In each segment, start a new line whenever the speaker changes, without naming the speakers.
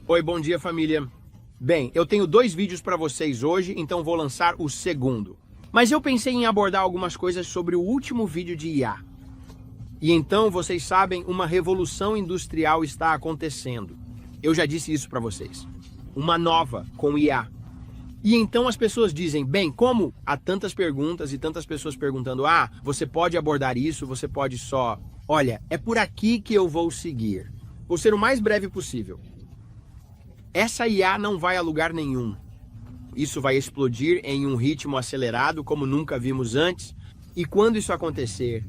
Oi, bom dia, família. Bem, eu tenho 2 vídeos para vocês hoje, então vou lançar o segundo. Mas eu pensei em abordar algumas coisas sobre o último vídeo de IA. E então, vocês sabem, uma revolução industrial está acontecendo. Eu já disse isso para vocês. Uma nova com IA. E então as pessoas dizem, bem, como há tantas perguntas e tantas pessoas perguntando, você pode abordar isso, você pode só... Olha, é por aqui que eu vou seguir. Vou ser o mais breve possível. Essa IA não vai a lugar nenhum. Isso vai explodir em um ritmo acelerado como nunca vimos antes. E quando isso acontecer,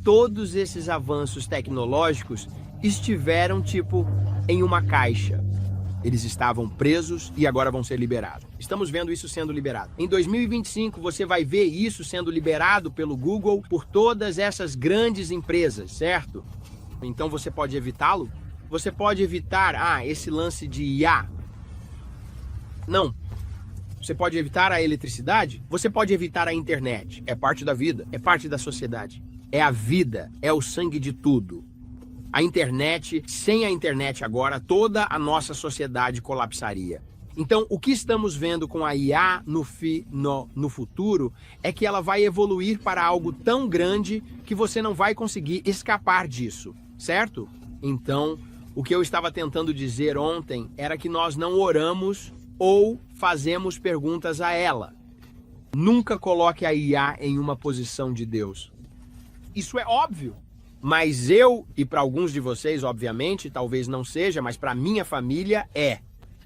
todos esses avanços tecnológicos estiveram em uma caixa. Eles estavam presos e agora vão ser liberados. Estamos vendo isso sendo liberado. Em 2025 você vai ver isso sendo liberado pelo Google por todas essas grandes empresas, certo? Então você pode evitá-lo? Você pode evitar, esse lance de IA. Não. Você pode evitar a eletricidade? Você pode evitar a internet. É parte da vida, é parte da sociedade. É a vida, é o sangue de tudo. A internet, sem a internet agora, toda a nossa sociedade colapsaria. Então, o que estamos vendo com a IA no futuro é que ela vai evoluir para algo tão grande que você não vai conseguir escapar disso, certo? Então, o que eu estava tentando dizer ontem era que nós não oramos ou fazemos perguntas a ela. Nunca coloque a IA em uma posição de Deus. Isso é óbvio. Mas eu, e para alguns de vocês, obviamente, talvez não seja, mas para minha família é.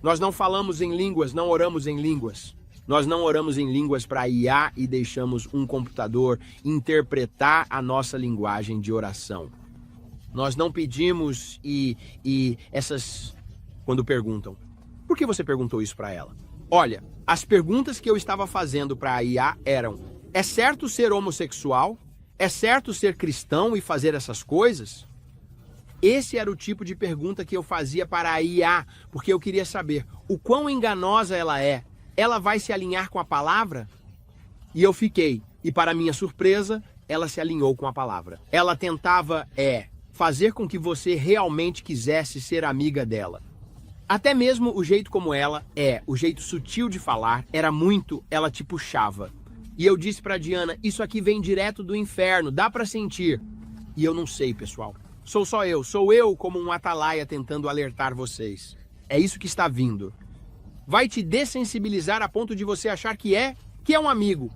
Nós não falamos em línguas, não oramos em línguas. Nós não oramos em línguas para IA e deixamos um computador interpretar a nossa linguagem de oração. Nós não pedimos essas... Quando perguntam, por que você perguntou isso para ela? Olha, as perguntas que eu estava fazendo para a IA eram, é certo ser homossexual? É certo ser cristão e fazer essas coisas? Esse era o tipo de pergunta que eu fazia para a IA, porque eu queria saber o quão enganosa ela é. Ela vai se alinhar com a palavra? E eu fiquei. E para minha surpresa, ela se alinhou com a palavra. Ela tentava, fazer com que você realmente quisesse ser amiga dela. Até mesmo o jeito como ela o jeito sutil de falar, ela te puxava. E eu disse pra Diana, isso aqui vem direto do inferno, dá pra sentir. E eu não sei, pessoal. Sou eu como um atalaia tentando alertar vocês. É isso que está vindo. Vai te dessensibilizar a ponto de você achar que é um amigo.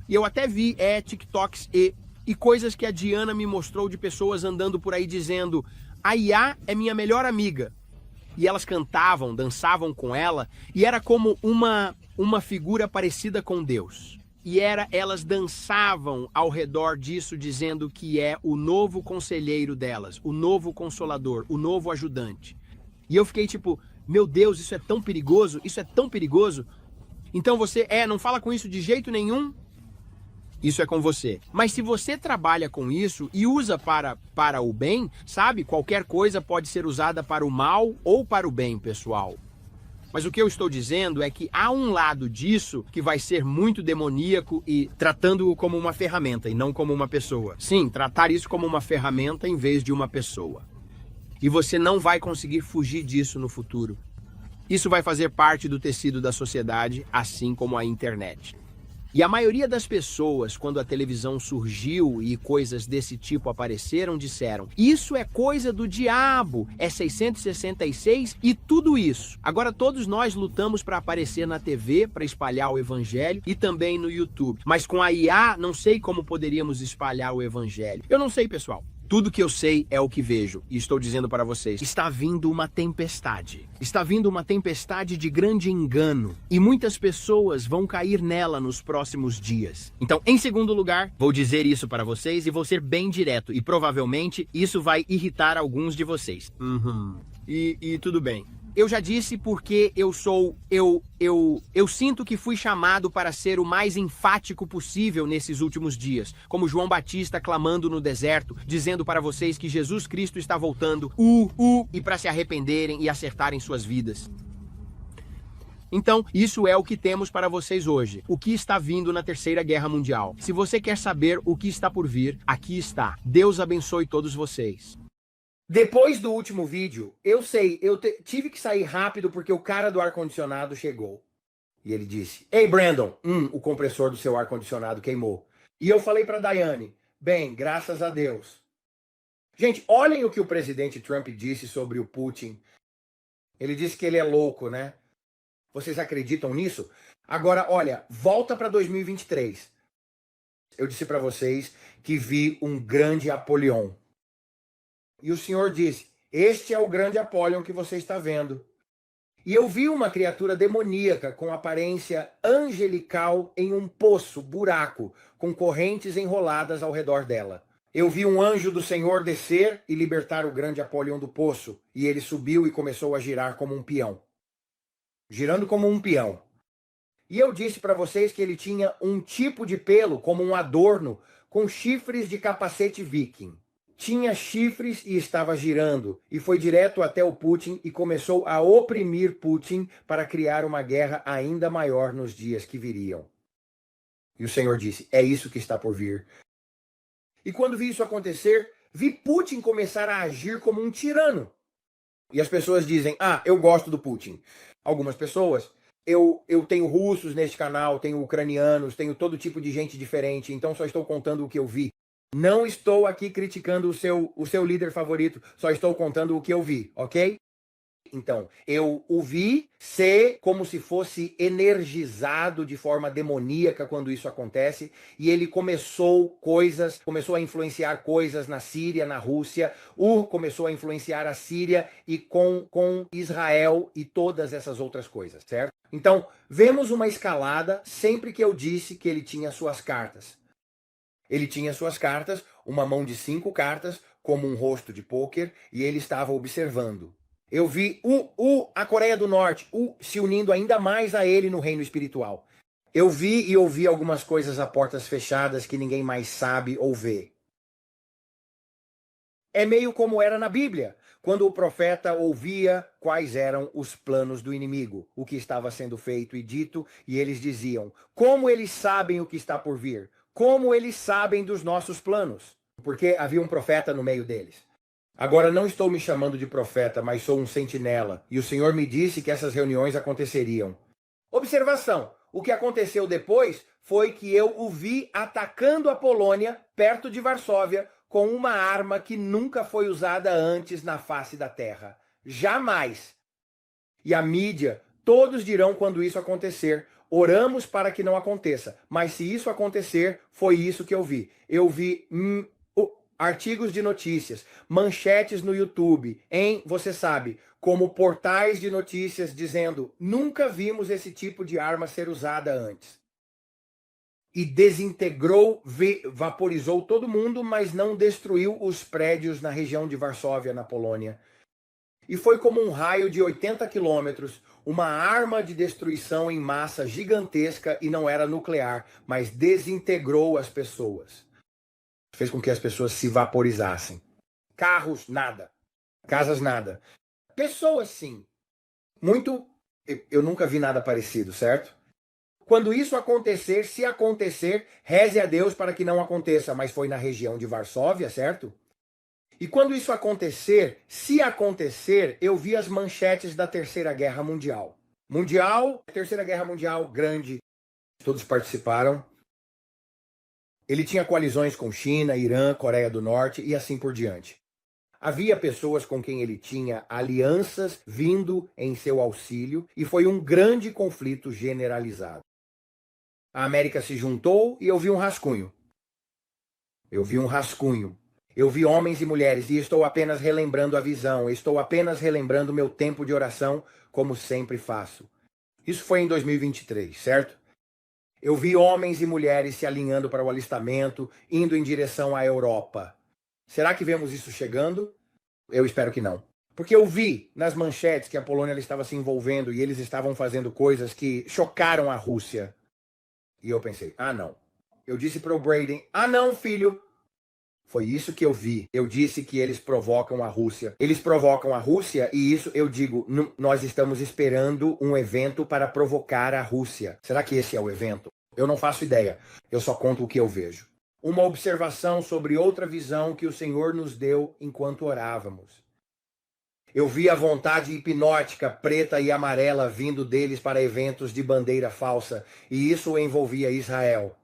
E eu até vi TikToks e coisas que a Diana me mostrou de pessoas andando por aí dizendo, a IA é minha melhor amiga. E elas cantavam, dançavam com ela, e era como uma figura parecida com Deus. E elas dançavam ao redor disso, dizendo que é o novo conselheiro delas, o novo consolador, o novo ajudante. E eu fiquei meu Deus, isso é tão perigoso, isso é tão perigoso. Então você, não fala com isso de jeito nenhum, isso é com você. Mas se você trabalha com isso e usa para o bem, sabe, qualquer coisa pode ser usada para o mal ou para o bem, pessoal. Mas o que eu estou dizendo é que há um lado disso que vai ser muito demoníaco e tratando-o como uma ferramenta e não como uma pessoa. Sim, tratar isso como uma ferramenta em vez de uma pessoa. E você não vai conseguir fugir disso no futuro. Isso vai fazer parte do tecido da sociedade, assim como a internet. E a maioria das pessoas, quando a televisão surgiu e coisas desse tipo apareceram, disseram, isso é coisa do diabo, é 666 e tudo isso. Agora todos nós lutamos para aparecer na TV, para espalhar o evangelho e também no YouTube. Mas com a IA, não sei como poderíamos espalhar o evangelho. Eu não sei, pessoal. Tudo que eu sei é o que vejo, e estou dizendo para vocês, está vindo uma tempestade. Está vindo uma tempestade de grande engano, e muitas pessoas vão cair nela nos próximos dias. Então, em segundo lugar, vou dizer isso para vocês e vou ser bem direto, e provavelmente isso vai irritar alguns de vocês. E tudo bem. Eu já disse porque eu sinto que fui chamado para ser o mais enfático possível nesses últimos dias, como João Batista clamando no deserto, dizendo para vocês que Jesus Cristo está voltando, e para se arrependerem e acertarem suas vidas. Então, isso é o que temos para vocês hoje, o que está vindo na Terceira Guerra Mundial. Se você quer saber o que está por vir, aqui está. Deus abençoe todos vocês. Depois do último vídeo, eu sei, tive que sair rápido porque o cara do ar-condicionado chegou. E ele disse, ei Brandon, o compressor do seu ar-condicionado queimou. E eu falei para Daiane, bem, graças a Deus. Gente, olhem o que o presidente Trump disse sobre o Putin. Ele disse que ele é louco, né? Vocês acreditam nisso? Agora, olha, volta para 2023. Eu disse para vocês que vi um grande Apolion. E o Senhor disse, este é o grande Apolion que você está vendo. E eu vi uma criatura demoníaca com aparência angelical em um poço, buraco, com correntes enroladas ao redor dela. Eu vi um anjo do Senhor descer e libertar o grande Apolion do poço, e ele subiu e começou a girar como um peão. Girando como um peão. E eu disse para vocês que ele tinha um tipo de pelo, como um adorno, com chifres de capacete viking. Tinha chifres e estava girando, e foi direto até o Putin e começou a oprimir Putin para criar uma guerra ainda maior nos dias que viriam. E o Senhor disse, é isso que está por vir. E quando vi isso acontecer, vi Putin começar a agir como um tirano. E as pessoas dizem, eu gosto do Putin. Algumas pessoas, eu tenho russos neste canal, tenho ucranianos, tenho todo tipo de gente diferente, então só estou contando o que eu vi. Não estou aqui criticando o seu líder favorito, só estou contando o que eu vi, ok? Então, eu o vi ser como se fosse energizado de forma demoníaca quando isso acontece, e ele começou a influenciar coisas na Síria, na Rússia, começou a influenciar a Síria e com Israel e todas essas outras coisas, certo? Então, vemos uma escalada sempre que eu disse que ele tinha suas cartas. Ele tinha suas cartas, uma mão de 5 cartas, como um rosto de pôquer, e ele estava observando. Eu vi a Coreia do Norte se unindo ainda mais a ele no reino espiritual. Eu vi e ouvi algumas coisas a portas fechadas que ninguém mais sabe ou vê. É meio como era na Bíblia, quando o profeta ouvia quais eram os planos do inimigo, o que estava sendo feito e dito, e eles diziam, como eles sabem o que está por vir? Como eles sabem dos nossos planos? Porque havia um profeta no meio deles. Agora não estou me chamando de profeta, mas sou um sentinela. E o Senhor me disse que essas reuniões aconteceriam. Observação. O que aconteceu depois foi que eu o vi atacando a Polônia, perto de Varsóvia, com uma arma que nunca foi usada antes na face da terra. Jamais. E a mídia, todos dirão quando isso acontecer. Oramos para que não aconteça, mas se isso acontecer, foi isso que eu vi. Eu vi artigos de notícias, manchetes no YouTube, você sabe, como portais de notícias dizendo, nunca vimos esse tipo de arma ser usada antes. E desintegrou, vaporizou todo mundo, mas não destruiu os prédios na região de Varsóvia, na Polônia. E foi como um raio de 80 quilômetros, uma arma de destruição em massa gigantesca e não era nuclear, mas desintegrou as pessoas. Fez com que as pessoas se vaporizassem. Carros, nada. Casas, nada. Pessoas, sim. Eu nunca vi nada parecido, certo? Quando isso acontecer, se acontecer, reze a Deus para que não aconteça, mas foi na região de Varsóvia, certo? E quando isso acontecer, se acontecer, eu vi as manchetes da Terceira Guerra Mundial. Terceira Guerra Mundial, grande, todos participaram. Ele tinha coalizões com China, Irã, Coreia do Norte e assim por diante. Havia pessoas com quem ele tinha alianças vindo em seu auxílio e foi um grande conflito generalizado. A América se juntou e eu vi um rascunho. Eu vi homens e mulheres, e estou apenas relembrando a visão, estou apenas relembrando meu tempo de oração, como sempre faço. Isso foi em 2023, certo? Eu vi homens e mulheres se alinhando para o alistamento, indo em direção à Europa. Será que vemos isso chegando? Eu espero que não. Porque eu vi nas manchetes que a Polônia estava se envolvendo e eles estavam fazendo coisas que chocaram a Rússia. E eu pensei, não. Eu disse para o Braden, não, filho. Foi isso que eu vi. Eu disse que eles provocam a Rússia. Eles provocam a Rússia e isso eu digo, nós estamos esperando um evento para provocar a Rússia. Será que esse é o evento? Eu não faço ideia. Eu só conto o que eu vejo. uma observação sobre outra visão que o Senhor nos deu enquanto orávamos. Eu vi a vontade hipnótica preta e amarela vindo deles para eventos de bandeira falsa, e isso envolvia Israel.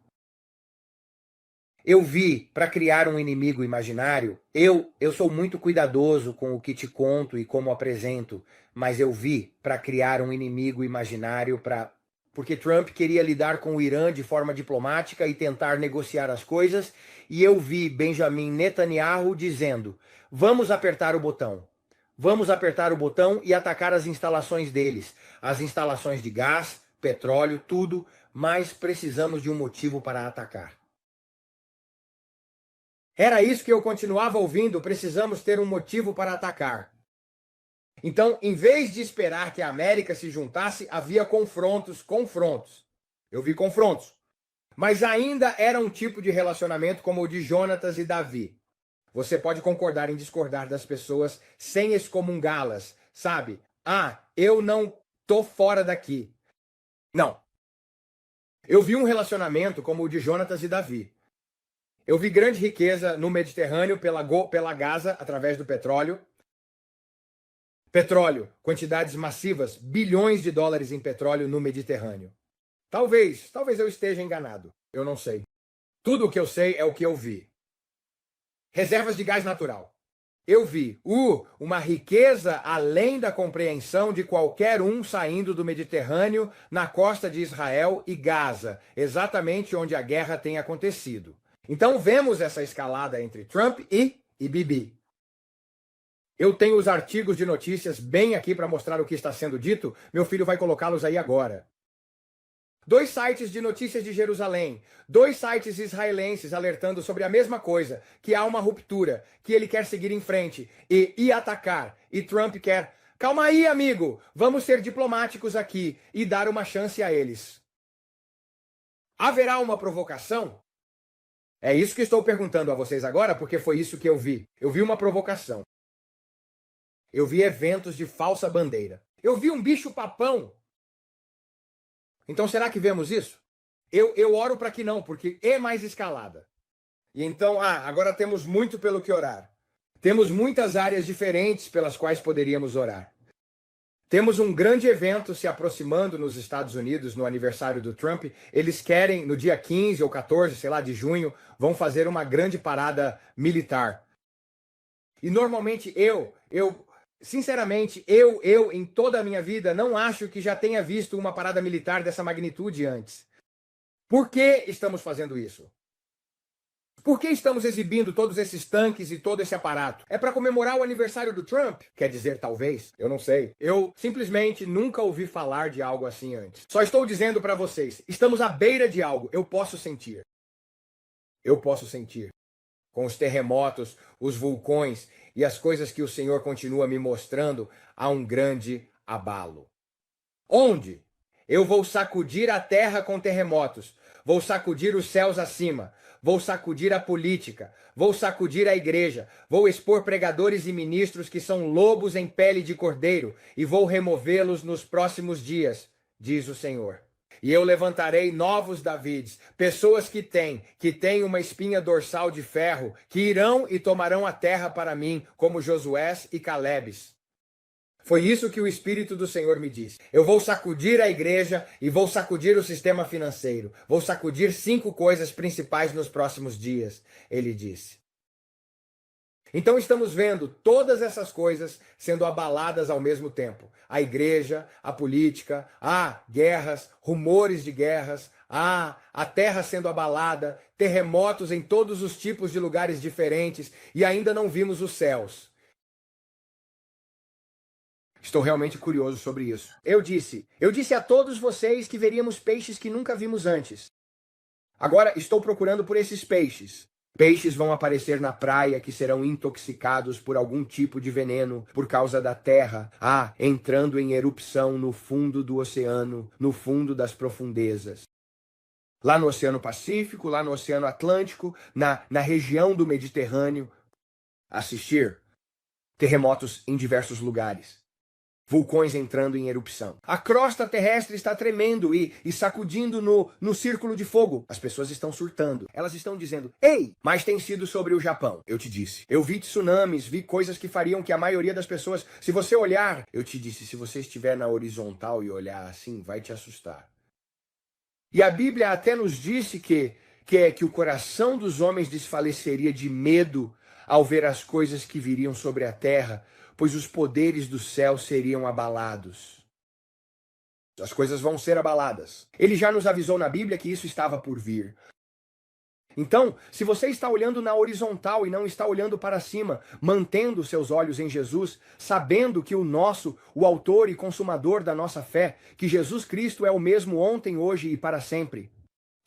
Eu vi, para criar um inimigo imaginário, eu sou muito cuidadoso com o que te conto e como apresento, mas eu vi para criar um inimigo imaginário porque Trump queria lidar com o Irã de forma diplomática e tentar negociar as coisas, e eu vi Benjamin Netanyahu dizendo: vamos apertar o botão. Vamos apertar o botão e atacar as instalações deles, as instalações de gás, petróleo, tudo, mas precisamos de um motivo para atacar. Era isso que eu continuava ouvindo, precisamos ter um motivo para atacar. Então, em vez de esperar que a América se juntasse, havia confrontos. Eu vi confrontos. Mas ainda era um tipo de relacionamento como o de Jonatas e Davi. Você pode concordar em discordar das pessoas sem excomungá-las, sabe? Eu não tô fora daqui. Não. Eu vi um relacionamento como o de Jonatas e Davi. Eu vi grande riqueza no Mediterrâneo pela Gaza, através do petróleo. Petróleo, quantidades massivas, bilhões de dólares em petróleo no Mediterrâneo. Talvez eu esteja enganado. Eu não sei. Tudo o que eu sei é o que eu vi. Reservas de gás natural. Eu vi uma riqueza além da compreensão de qualquer um saindo do Mediterrâneo na costa de Israel e Gaza, exatamente onde a guerra tem acontecido. Então vemos essa escalada entre Trump e Bibi. Eu tenho os artigos de notícias bem aqui para mostrar o que está sendo dito. Meu filho vai colocá-los aí agora. 2 sites de notícias de Jerusalém, 2 sites israelenses alertando sobre a mesma coisa, que há uma ruptura, que ele quer seguir em frente e atacar. E Trump quer: calma aí, amigo, vamos ser diplomáticos aqui e dar uma chance a eles. Haverá uma provocação? É isso que estou perguntando a vocês agora, porque foi isso que eu vi. Eu vi uma provocação. Eu vi eventos de falsa bandeira. Eu vi um bicho-papão. Então será que vemos isso? Eu oro para que não, porque é mais escalada. E então, agora temos muito pelo que orar. Temos muitas áreas diferentes pelas quais poderíamos orar. Temos um grande evento se aproximando nos Estados Unidos no aniversário do Trump. Eles querem, no dia 15 ou 14, sei lá, de junho, vão fazer uma grande parada militar. E normalmente sinceramente, em toda a minha vida, não acho que já tenha visto uma parada militar dessa magnitude antes. Por que estamos fazendo isso? Por que estamos exibindo todos esses tanques e todo esse aparato? É para comemorar o aniversário do Trump? Quer dizer, talvez? Eu não sei. Eu simplesmente nunca ouvi falar de algo assim antes. Só estou dizendo para vocês, estamos à beira de algo. Eu posso sentir. Eu posso sentir. Com os terremotos, os vulcões e as coisas que o Senhor continua me mostrando, há um grande abalo. Onde? Eu vou sacudir a terra com terremotos. Vou sacudir os céus acima. Vou sacudir a política, vou sacudir a igreja, vou expor pregadores e ministros que são lobos em pele de cordeiro e vou removê-los nos próximos dias, diz o Senhor. E eu levantarei novos Davides, pessoas que têm uma espinha dorsal de ferro, que irão e tomarão a terra para mim, como Josués e Calebes. Foi isso que o Espírito do Senhor me disse. Eu vou sacudir a igreja e vou sacudir o sistema financeiro. Vou sacudir 5 coisas principais nos próximos dias, ele disse. Então estamos vendo todas essas coisas sendo abaladas ao mesmo tempo. A igreja, a política, guerras, rumores de guerras, a terra sendo abalada, terremotos em todos os tipos de lugares diferentes e ainda não vimos os céus. Estou realmente curioso sobre isso. Eu disse a todos vocês que veríamos peixes que nunca vimos antes. Agora estou procurando por esses peixes. Peixes vão aparecer na praia que serão intoxicados por algum tipo de veneno por causa da terra, entrando em erupção no fundo do oceano, no fundo das profundezas. Lá no Oceano Pacífico, lá no Oceano Atlântico, na região do Mediterrâneo. Assistir terremotos em diversos lugares. vulcões entrando em erupção. A crosta terrestre está tremendo e sacudindo no círculo de fogo. As pessoas estão surtando. Elas estão dizendo, ei, mas tem sido sobre o Japão. Eu te disse. Eu vi tsunamis, vi coisas que fariam que a maioria das pessoas, se você olhar, eu te disse, se você estiver na horizontal e olhar assim, vai te assustar. E a Bíblia até nos disse que o coração dos homens desfaleceria de medo ao ver as coisas que viriam sobre a terra, pois os poderes do céu seriam abalados. As coisas vão ser abaladas. Ele já nos avisou na Bíblia que isso estava por vir. Então, se você está olhando na horizontal e não está olhando para cima, mantendo seus olhos em Jesus, sabendo que o autor e consumador da nossa fé, que Jesus Cristo é o mesmo ontem, hoje e para sempre.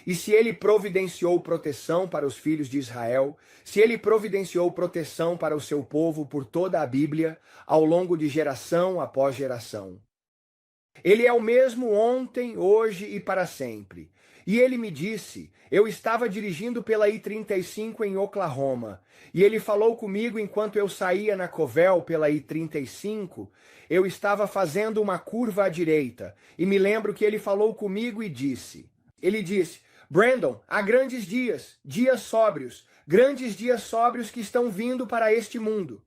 E se ele providenciou proteção para os filhos de Israel, se ele providenciou proteção para o seu povo por toda a Bíblia, ao longo de geração após geração. Ele é o mesmo ontem, hoje e para sempre. E ele me disse, eu estava dirigindo pela I-35 em Oklahoma, e ele falou comigo enquanto eu saía na Covel pela I-35, eu estava fazendo uma curva à direita, e me lembro que ele falou comigo e disse, Brandon, há grandes dias sóbrios, grandes dias sóbrios que estão vindo para este mundo.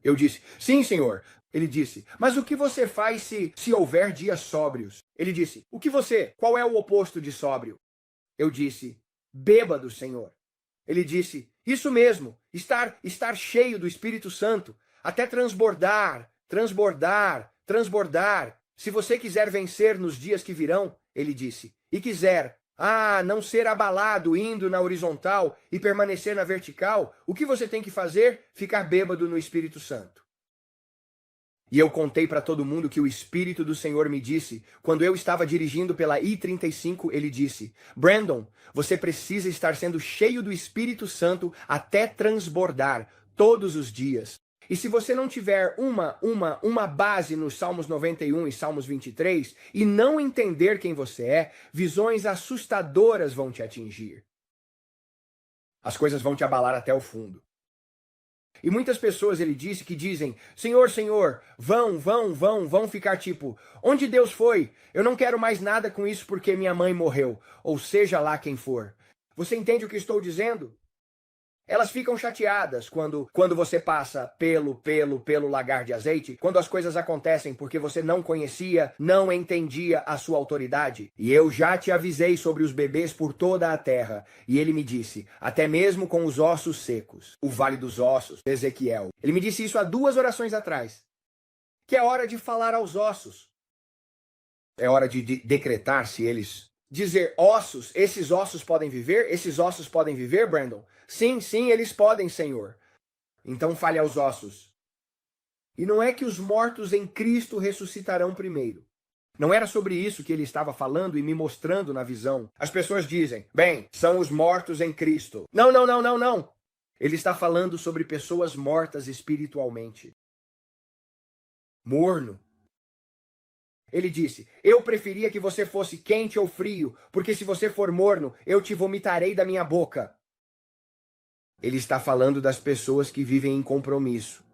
Eu disse, sim, senhor. Ele disse, mas o que você faz se houver dias sóbrios? Ele disse, qual é o oposto de sóbrio? Eu disse, bêbado, senhor. Ele disse, isso mesmo, estar cheio do Espírito Santo, até transbordar. Se você quiser vencer nos dias que virão, ele disse, e quiser, não ser abalado indo na horizontal e permanecer na vertical, o que você tem que fazer? Ficar bêbado no Espírito Santo. E eu contei para todo mundo que o Espírito do Senhor me disse, quando eu estava dirigindo pela I-35, ele disse, Brandon, você precisa estar sendo cheio do Espírito Santo até transbordar todos os dias. E se você não tiver uma base nos Salmos 91 e Salmos 23 e não entender quem você é, visões assustadoras vão te atingir. As coisas vão te abalar até o fundo. E muitas pessoas, ele disse, que dizem, Senhor, Senhor, vão ficar tipo, onde Deus foi? Eu não quero mais nada com isso porque minha mãe morreu, ou seja lá quem for. Você entende o que estou dizendo? Elas ficam chateadas quando você passa pelo lagar de azeite, quando as coisas acontecem porque você não conhecia, não entendia a sua autoridade. E eu já te avisei sobre os bebês por toda a terra. E ele me disse, até mesmo com os ossos secos, o vale dos ossos, Ezequiel. Ele me disse isso há 2 orações atrás, que é hora de falar aos ossos. É hora de decretar se eles... Dizer, ossos, esses ossos podem viver? Esses ossos podem viver, Brandon? Sim, eles podem, Senhor. Então fale aos ossos. E não é que os mortos em Cristo ressuscitarão primeiro. Não era sobre isso que ele estava falando e me mostrando na visão. As pessoas dizem, bem, são os mortos em Cristo. Não. Ele está falando sobre pessoas mortas espiritualmente. Morno. Ele disse, eu preferia que você fosse quente ou frio, porque se você for morno, eu te vomitarei da minha boca. Ele está falando das pessoas que vivem em compromisso.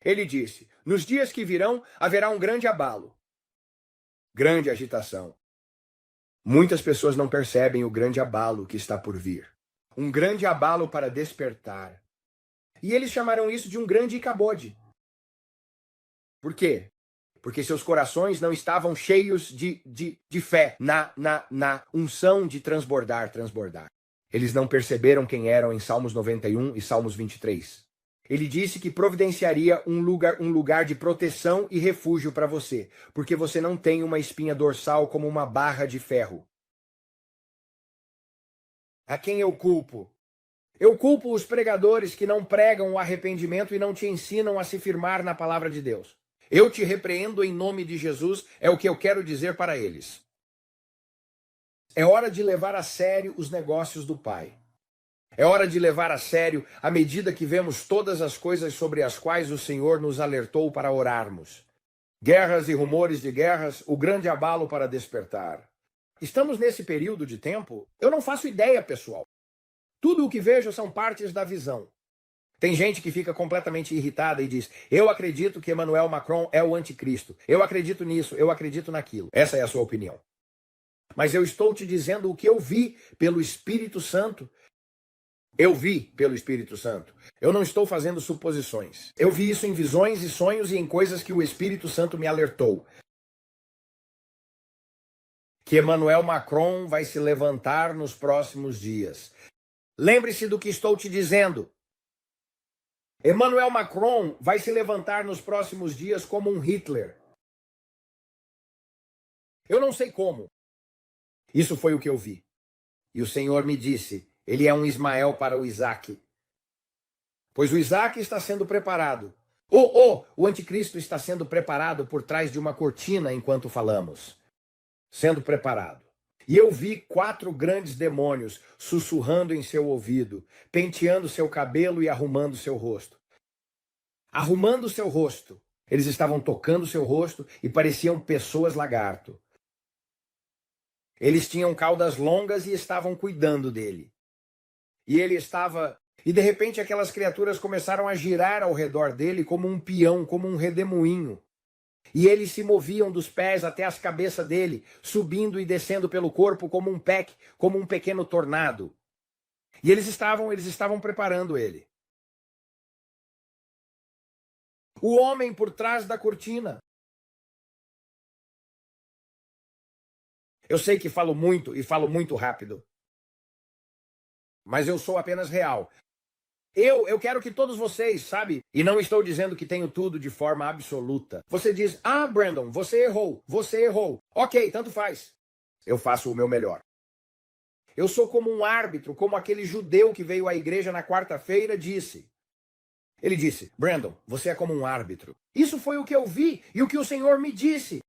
Ele disse, nos dias que virão, haverá um grande abalo. Grande agitação. Muitas pessoas não percebem o grande abalo que está por vir. Um grande abalo para despertar. E eles chamaram isso de um grande Icabode. Por quê? Porque seus corações não estavam cheios de fé, na unção de transbordar. Eles não perceberam quem eram em Salmos 91 e Salmos 23. Ele disse que providenciaria um lugar de proteção e refúgio para você, porque você não tem uma espinha dorsal como uma barra de ferro. A quem eu culpo? Eu culpo os pregadores que não pregam o arrependimento e não te ensinam a se firmar na palavra de Deus. Eu te repreendo em nome de Jesus, é o que eu quero dizer para eles. É hora de levar a sério os negócios do Pai. É hora de levar a sério à medida que vemos todas as coisas sobre as quais o Senhor nos alertou para orarmos. Guerras e rumores de guerras, o grande abalo para despertar. Estamos nesse período de tempo? Eu não faço ideia, pessoal. Tudo o que vejo são partes da visão. Tem gente que fica completamente irritada e diz: eu acredito que Emmanuel Macron é o anticristo. Eu acredito nisso, eu acredito naquilo. Essa é a sua opinião. Mas eu estou te dizendo o que eu vi pelo Espírito Santo. Eu vi pelo Espírito Santo. Eu não estou fazendo suposições. Eu vi isso em visões e sonhos e em coisas que o Espírito Santo me alertou. Que Emmanuel Macron vai se levantar nos próximos dias. Lembre-se do que estou te dizendo. Emmanuel Macron vai se levantar nos próximos dias como um Hitler. Eu não sei como. Isso foi o que eu vi. E o Senhor me disse, ele é um Ismael para o Isaac. Pois o Isaac está sendo preparado. O anticristo está sendo preparado por trás de uma cortina enquanto falamos. Sendo preparado. E eu vi 4 grandes demônios sussurrando em seu ouvido, penteando seu cabelo e arrumando seu rosto. Arrumando seu rosto. Eles estavam tocando seu rosto e pareciam pessoas lagarto. Eles tinham caudas longas e estavam cuidando dele. E ele estava... E de repente aquelas criaturas começaram a girar ao redor dele como um peão, como um redemoinho. E eles se moviam dos pés até as cabeças dele, subindo e descendo pelo corpo como um pack, como um pequeno tornado. E eles estavam preparando ele. O homem por trás da cortina. Eu sei que falo muito e falo muito rápido. Mas eu sou apenas real. Eu quero que todos vocês, sabe? E não estou dizendo que tenho tudo de forma absoluta. Você diz, Brandon, você errou, você errou. Ok, tanto faz. Eu faço o meu melhor. Eu sou como um árbitro, como aquele judeu que veio à igreja na quarta-feira disse. Ele disse, Brandon, você é como um árbitro. Isso foi o que eu vi e o que o Senhor me disse.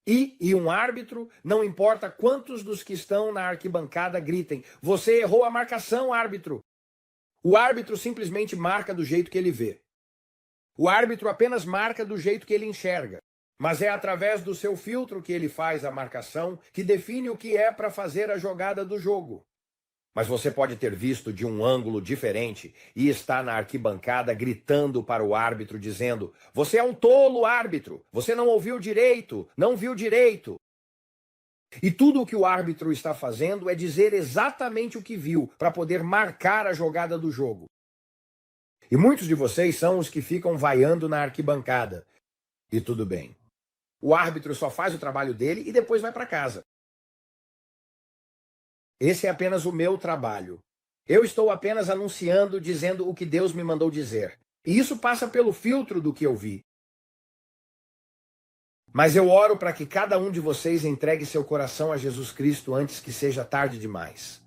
E um árbitro, não importa quantos dos que estão na arquibancada gritem, você errou a marcação, árbitro. O árbitro simplesmente marca do jeito que ele vê. O árbitro apenas marca do jeito que ele enxerga. Mas é através do seu filtro que ele faz a marcação, que define o que é para fazer a jogada do jogo. Mas você pode ter visto de um ângulo diferente e está na arquibancada gritando para o árbitro dizendo, você é um tolo, árbitro, você não ouviu direito, não viu direito. E tudo o que o árbitro está fazendo é dizer exatamente o que viu para poder marcar a jogada do jogo. E muitos de vocês são os que ficam vaiando na arquibancada. E tudo bem. O árbitro só faz o trabalho dele e depois vai para casa. Esse é apenas o meu trabalho. Eu estou apenas anunciando, dizendo o que Deus me mandou dizer. E isso passa pelo filtro do que eu vi. Mas eu oro para que cada um de vocês entregue seu coração a Jesus Cristo antes que seja tarde demais.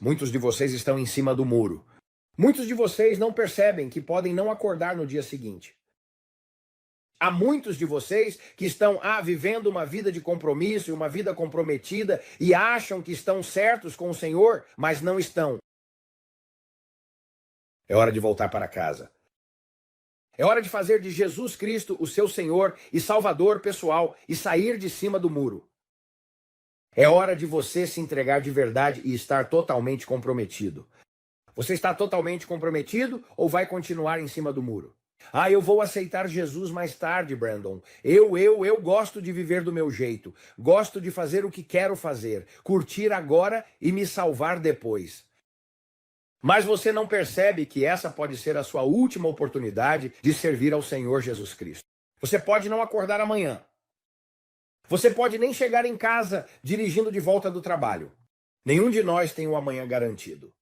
Muitos de vocês estão em cima do muro. Muitos de vocês não percebem que podem não acordar no dia seguinte. Há muitos de vocês que estão vivendo uma vida de compromisso, uma vida comprometida e acham que estão certos com o Senhor, mas não estão. É hora de voltar para casa. É hora de fazer de Jesus Cristo o seu Senhor e Salvador pessoal e sair de cima do muro. É hora de você se entregar de verdade e estar totalmente comprometido. Você está totalmente comprometido ou vai continuar em cima do muro? Eu vou aceitar Jesus mais tarde, Brandon. Eu gosto de viver do meu jeito. Gosto de fazer o que quero fazer. Curtir agora e me salvar depois. Mas você não percebe que essa pode ser a sua última oportunidade de servir ao Senhor Jesus Cristo. Você pode não acordar amanhã. Você pode nem chegar em casa dirigindo de volta do trabalho. Nenhum de nós tem o amanhã garantido.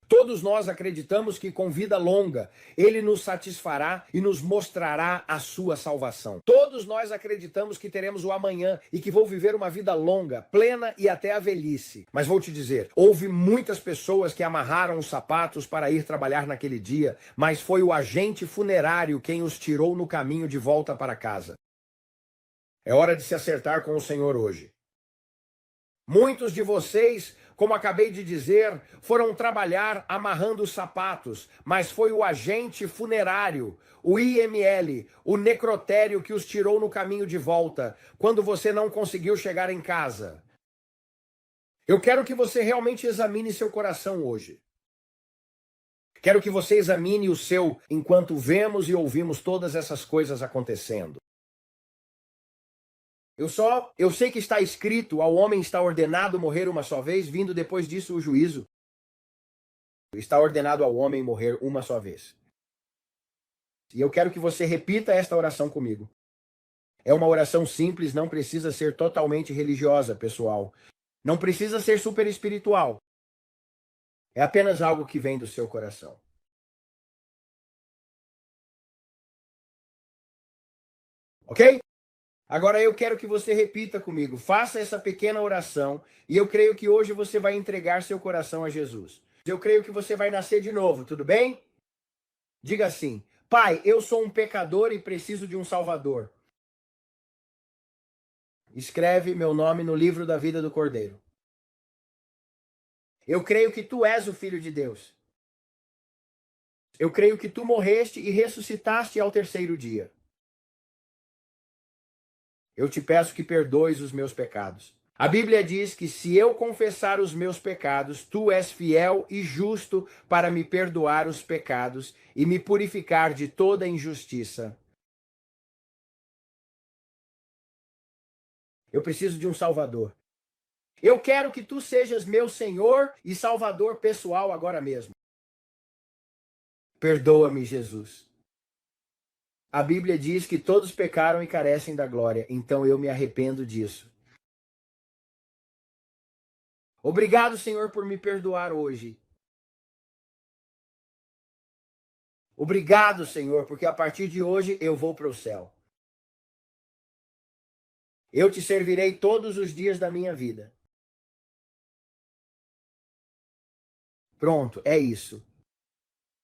Todos nós acreditamos que com vida longa, Ele nos satisfará e nos mostrará a sua salvação. Todos nós acreditamos que teremos o amanhã e que vou viver uma vida longa, plena e até a velhice. Mas vou te dizer, houve muitas pessoas que amarraram os sapatos para ir trabalhar naquele dia, mas foi o agente funerário quem os tirou no caminho de volta para casa. É hora de se acertar com o Senhor hoje. Muitos de vocês, como acabei de dizer, foram trabalhar amarrando os sapatos, mas foi o agente funerário, o IML, o necrotério que os tirou no caminho de volta, quando você não conseguiu chegar em casa. Eu quero que você realmente examine seu coração hoje.
Quero que você examine o seu enquanto vemos e ouvimos todas essas coisas acontecendo. Eu sei que está escrito, ao homem está ordenado morrer uma só vez, vindo depois disso o juízo. Está ordenado ao homem morrer uma só vez. E eu quero que você repita esta oração comigo. É uma oração simples, não precisa ser totalmente religiosa, pessoal. Não precisa ser super espiritual. É apenas algo que vem do seu coração. Ok? Agora eu quero que você repita comigo. Faça essa pequena oração e eu creio que hoje você vai entregar seu coração a Jesus. Eu creio que você vai nascer de novo, tudo bem? Diga assim: Pai, eu sou um pecador e preciso de um Salvador. Escreve meu nome no livro da vida do Cordeiro. Eu creio que tu és o Filho de Deus. Eu creio que tu morreste e ressuscitaste ao terceiro dia. Eu te peço que perdoes os meus pecados. A Bíblia diz que se eu confessar os meus pecados, tu és fiel e justo para me perdoar os pecados e me purificar de toda injustiça. Eu preciso de um Salvador. Eu quero que tu sejas meu Senhor e Salvador pessoal agora mesmo. Perdoa-me, Jesus. A Bíblia diz que todos pecaram e carecem da glória, então eu me arrependo disso. Obrigado, Senhor, por me perdoar hoje. Obrigado, Senhor, porque a partir de hoje eu vou para o céu. Eu te servirei todos os dias da minha vida. Pronto, é isso.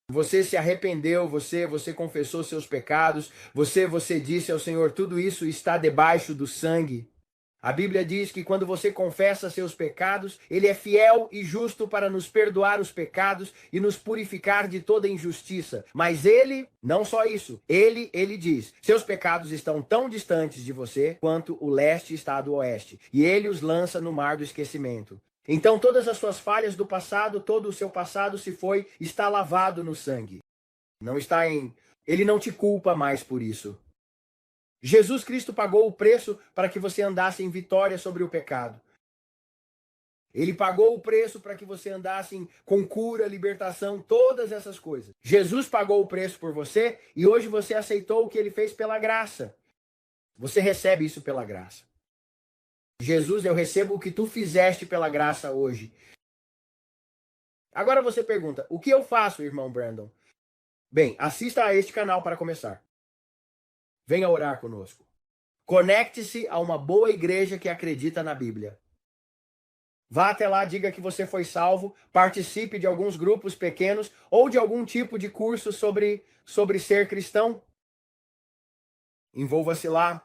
Você se arrependeu, você confessou seus pecados, você disse ao Senhor, tudo isso está debaixo do sangue. A Bíblia diz que quando você confessa seus pecados, Ele é fiel e justo para nos perdoar os pecados e nos purificar de toda injustiça. Mas Ele, não só isso, Ele diz, seus pecados estão tão distantes de você quanto o leste está do oeste. E Ele os lança no mar do esquecimento. Então todas as suas falhas do passado, todo o seu passado está lavado no sangue. Ele não te culpa mais por isso. Jesus Cristo pagou o preço para que você andasse em vitória sobre o pecado. Ele pagou o preço para que você andasse com cura, libertação, todas essas coisas. Jesus pagou o preço por você e hoje você aceitou o que ele fez pela graça. Você recebe isso pela graça. Jesus, eu recebo o que tu fizeste pela graça hoje. Agora você pergunta, o que eu faço, irmão Brandon? Bem, assista a este canal para começar. Venha orar conosco. Conecte-se a uma boa igreja que acredita na Bíblia. Vá até lá, diga que você foi salvo, participe de alguns grupos pequenos ou de algum tipo de curso sobre ser cristão. Envolva-se lá.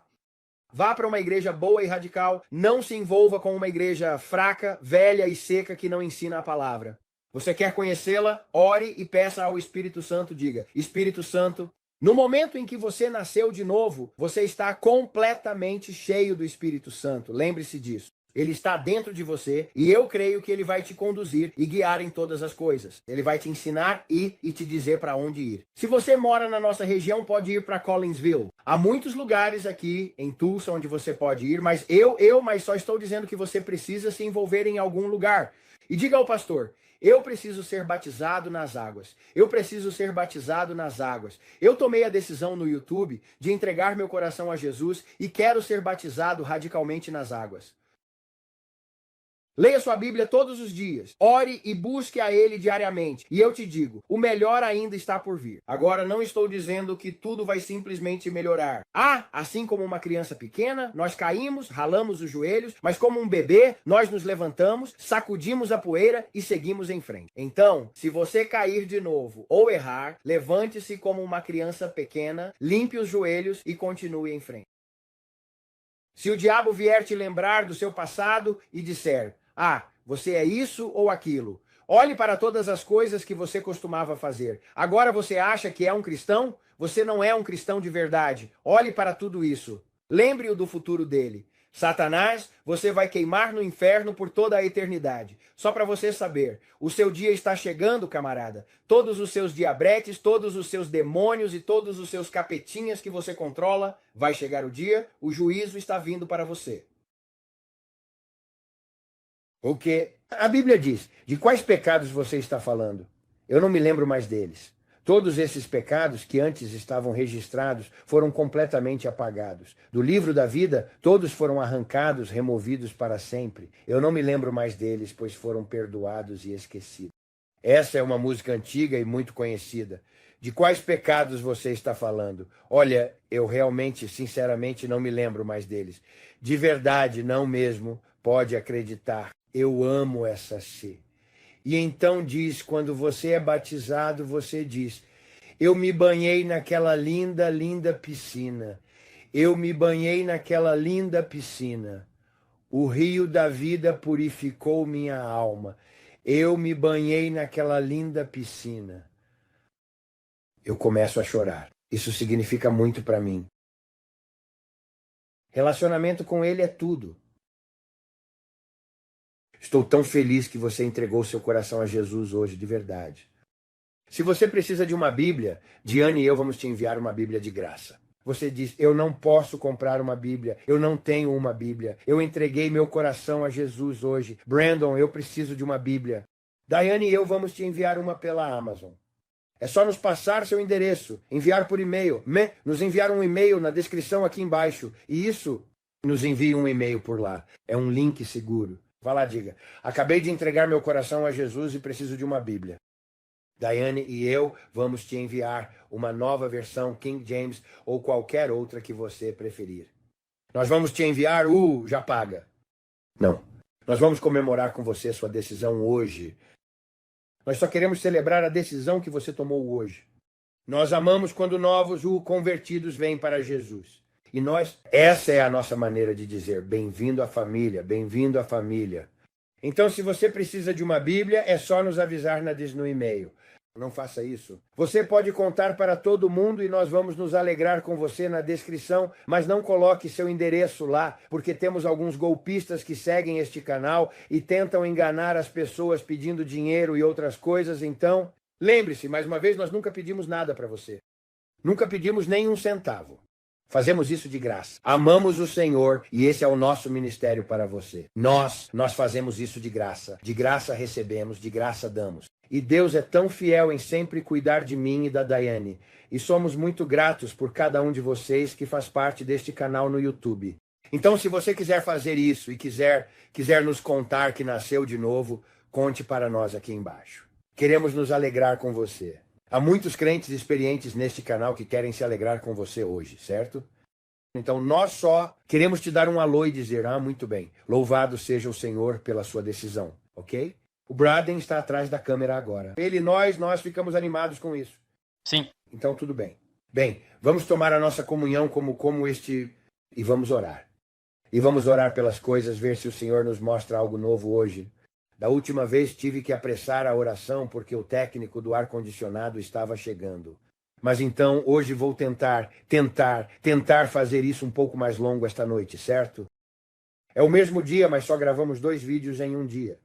Vá para uma igreja boa e radical. Não se envolva com uma igreja fraca, velha e seca que não ensina a palavra. Você quer conhecê-la? Ore e peça ao Espírito Santo. Diga, Espírito Santo, no momento em que você nasceu de novo, você está completamente cheio do Espírito Santo. Lembre-se disso. Ele está dentro de você e eu creio que ele vai te conduzir e guiar em todas as coisas. Ele vai te ensinar e te dizer para onde ir. Se você mora na nossa região, pode ir para Collinsville. Há muitos lugares aqui em Tulsa onde você pode ir, mas mas só estou dizendo que você precisa se envolver em algum lugar. E diga ao pastor, eu preciso ser batizado nas águas. Eu preciso ser batizado nas águas. Eu tomei a decisão no YouTube de entregar meu coração a Jesus e quero ser batizado radicalmente nas águas. Leia sua Bíblia todos os dias. Ore e busque a Ele diariamente. E eu te digo, o melhor ainda está por vir. Agora, não estou dizendo que tudo vai simplesmente melhorar. Assim como uma criança pequena, nós caímos, ralamos os joelhos, mas como um bebê, nós nos levantamos, sacudimos a poeira e seguimos em frente. Então, se você cair de novo ou errar, levante-se como uma criança pequena, limpe os joelhos e continue em frente. Se o diabo vier te lembrar do seu passado e disser, você é isso ou aquilo. Olhe para todas as coisas que você costumava fazer. Agora você acha que é um cristão? Você não é um cristão de verdade. Olhe para tudo isso. Lembre-o do futuro dele. Satanás, você vai queimar no inferno por toda a eternidade. Só para você saber, o seu dia está chegando, camarada. Todos os seus diabretes, todos os seus demônios e todos os seus capetinhas que você controla, vai chegar o dia, o juízo está vindo para você. Porque a Bíblia diz, de quais pecados você está falando? Eu não me lembro mais deles. Todos esses pecados que antes estavam registrados foram completamente apagados. Do livro da vida, todos foram arrancados, removidos para sempre. Eu não me lembro mais deles, pois foram perdoados e esquecidos. Essa é uma música antiga e muito conhecida. De quais pecados você está falando? Olha, eu realmente, sinceramente, não me lembro mais deles. De verdade, não mesmo, pode acreditar. Eu amo essa C. E então diz, quando você é batizado, você diz, eu me banhei naquela linda, linda piscina. Eu me banhei naquela linda piscina. O rio da vida purificou minha alma. Eu me banhei naquela linda piscina. Eu começo a chorar. Isso significa muito para mim. Relacionamento com ele é tudo. Estou tão feliz que você entregou seu coração a Jesus hoje, de verdade. Se você precisa de uma Bíblia, Diane e eu vamos te enviar uma Bíblia de graça. Você diz, eu não posso comprar uma Bíblia, eu não tenho uma Bíblia, eu entreguei meu coração a Jesus hoje. Brandon, eu preciso de uma Bíblia. Diane e eu vamos te enviar uma pela Amazon. É só nos passar seu endereço, enviar por e-mail. Nos enviar um e-mail na descrição aqui embaixo. E isso, nos envie um e-mail por lá. É um link seguro. Vá lá, diga. Acabei de entregar meu coração a Jesus e preciso de uma Bíblia. Diane e eu vamos te enviar uma nova versão King James ou qualquer outra que você preferir. Nós vamos te enviar já paga. Não. Nós vamos comemorar com você sua decisão hoje. Nós só queremos celebrar a decisão que você tomou hoje. Nós amamos quando novos convertidos vêm para Jesus. E essa é a nossa maneira de dizer, bem-vindo à família, bem-vindo à família. Então, se você precisa de uma Bíblia, é só nos avisar no e-mail. Não faça isso. Você pode contar para todo mundo e nós vamos nos alegrar com você na descrição, mas não coloque seu endereço lá, porque temos alguns golpistas que seguem este canal e tentam enganar as pessoas pedindo dinheiro e outras coisas. Então, lembre-se, mais uma vez, nós nunca pedimos nada para você. Nunca pedimos nem um centavo. Fazemos isso de graça. Amamos o Senhor e esse é o nosso ministério para você. Nós fazemos isso de graça. De graça recebemos, de graça damos. E Deus é tão fiel em sempre cuidar de mim e da Diane. E somos muito gratos por cada um de vocês que faz parte deste canal no YouTube. Então, se você quiser fazer isso e quiser nos contar que nasceu de novo, conte para nós aqui embaixo. Queremos nos alegrar com você. Há muitos crentes experientes neste canal que querem se alegrar com você hoje, certo? Então nós só queremos te dar um alô e dizer, muito bem, louvado seja o Senhor pela sua decisão, ok? O Braden está atrás da câmera agora. Ele e nós ficamos animados com isso.
Sim.
Então tudo bem. Bem, vamos tomar a nossa comunhão como e vamos orar. E vamos orar pelas coisas, ver se o Senhor nos mostra algo novo hoje. Da última vez tive que apressar a oração porque o técnico do ar-condicionado estava chegando. Mas então hoje vou tentar fazer isso um pouco mais longo esta noite, certo? É o mesmo dia, mas só gravamos 2 vídeos em um dia.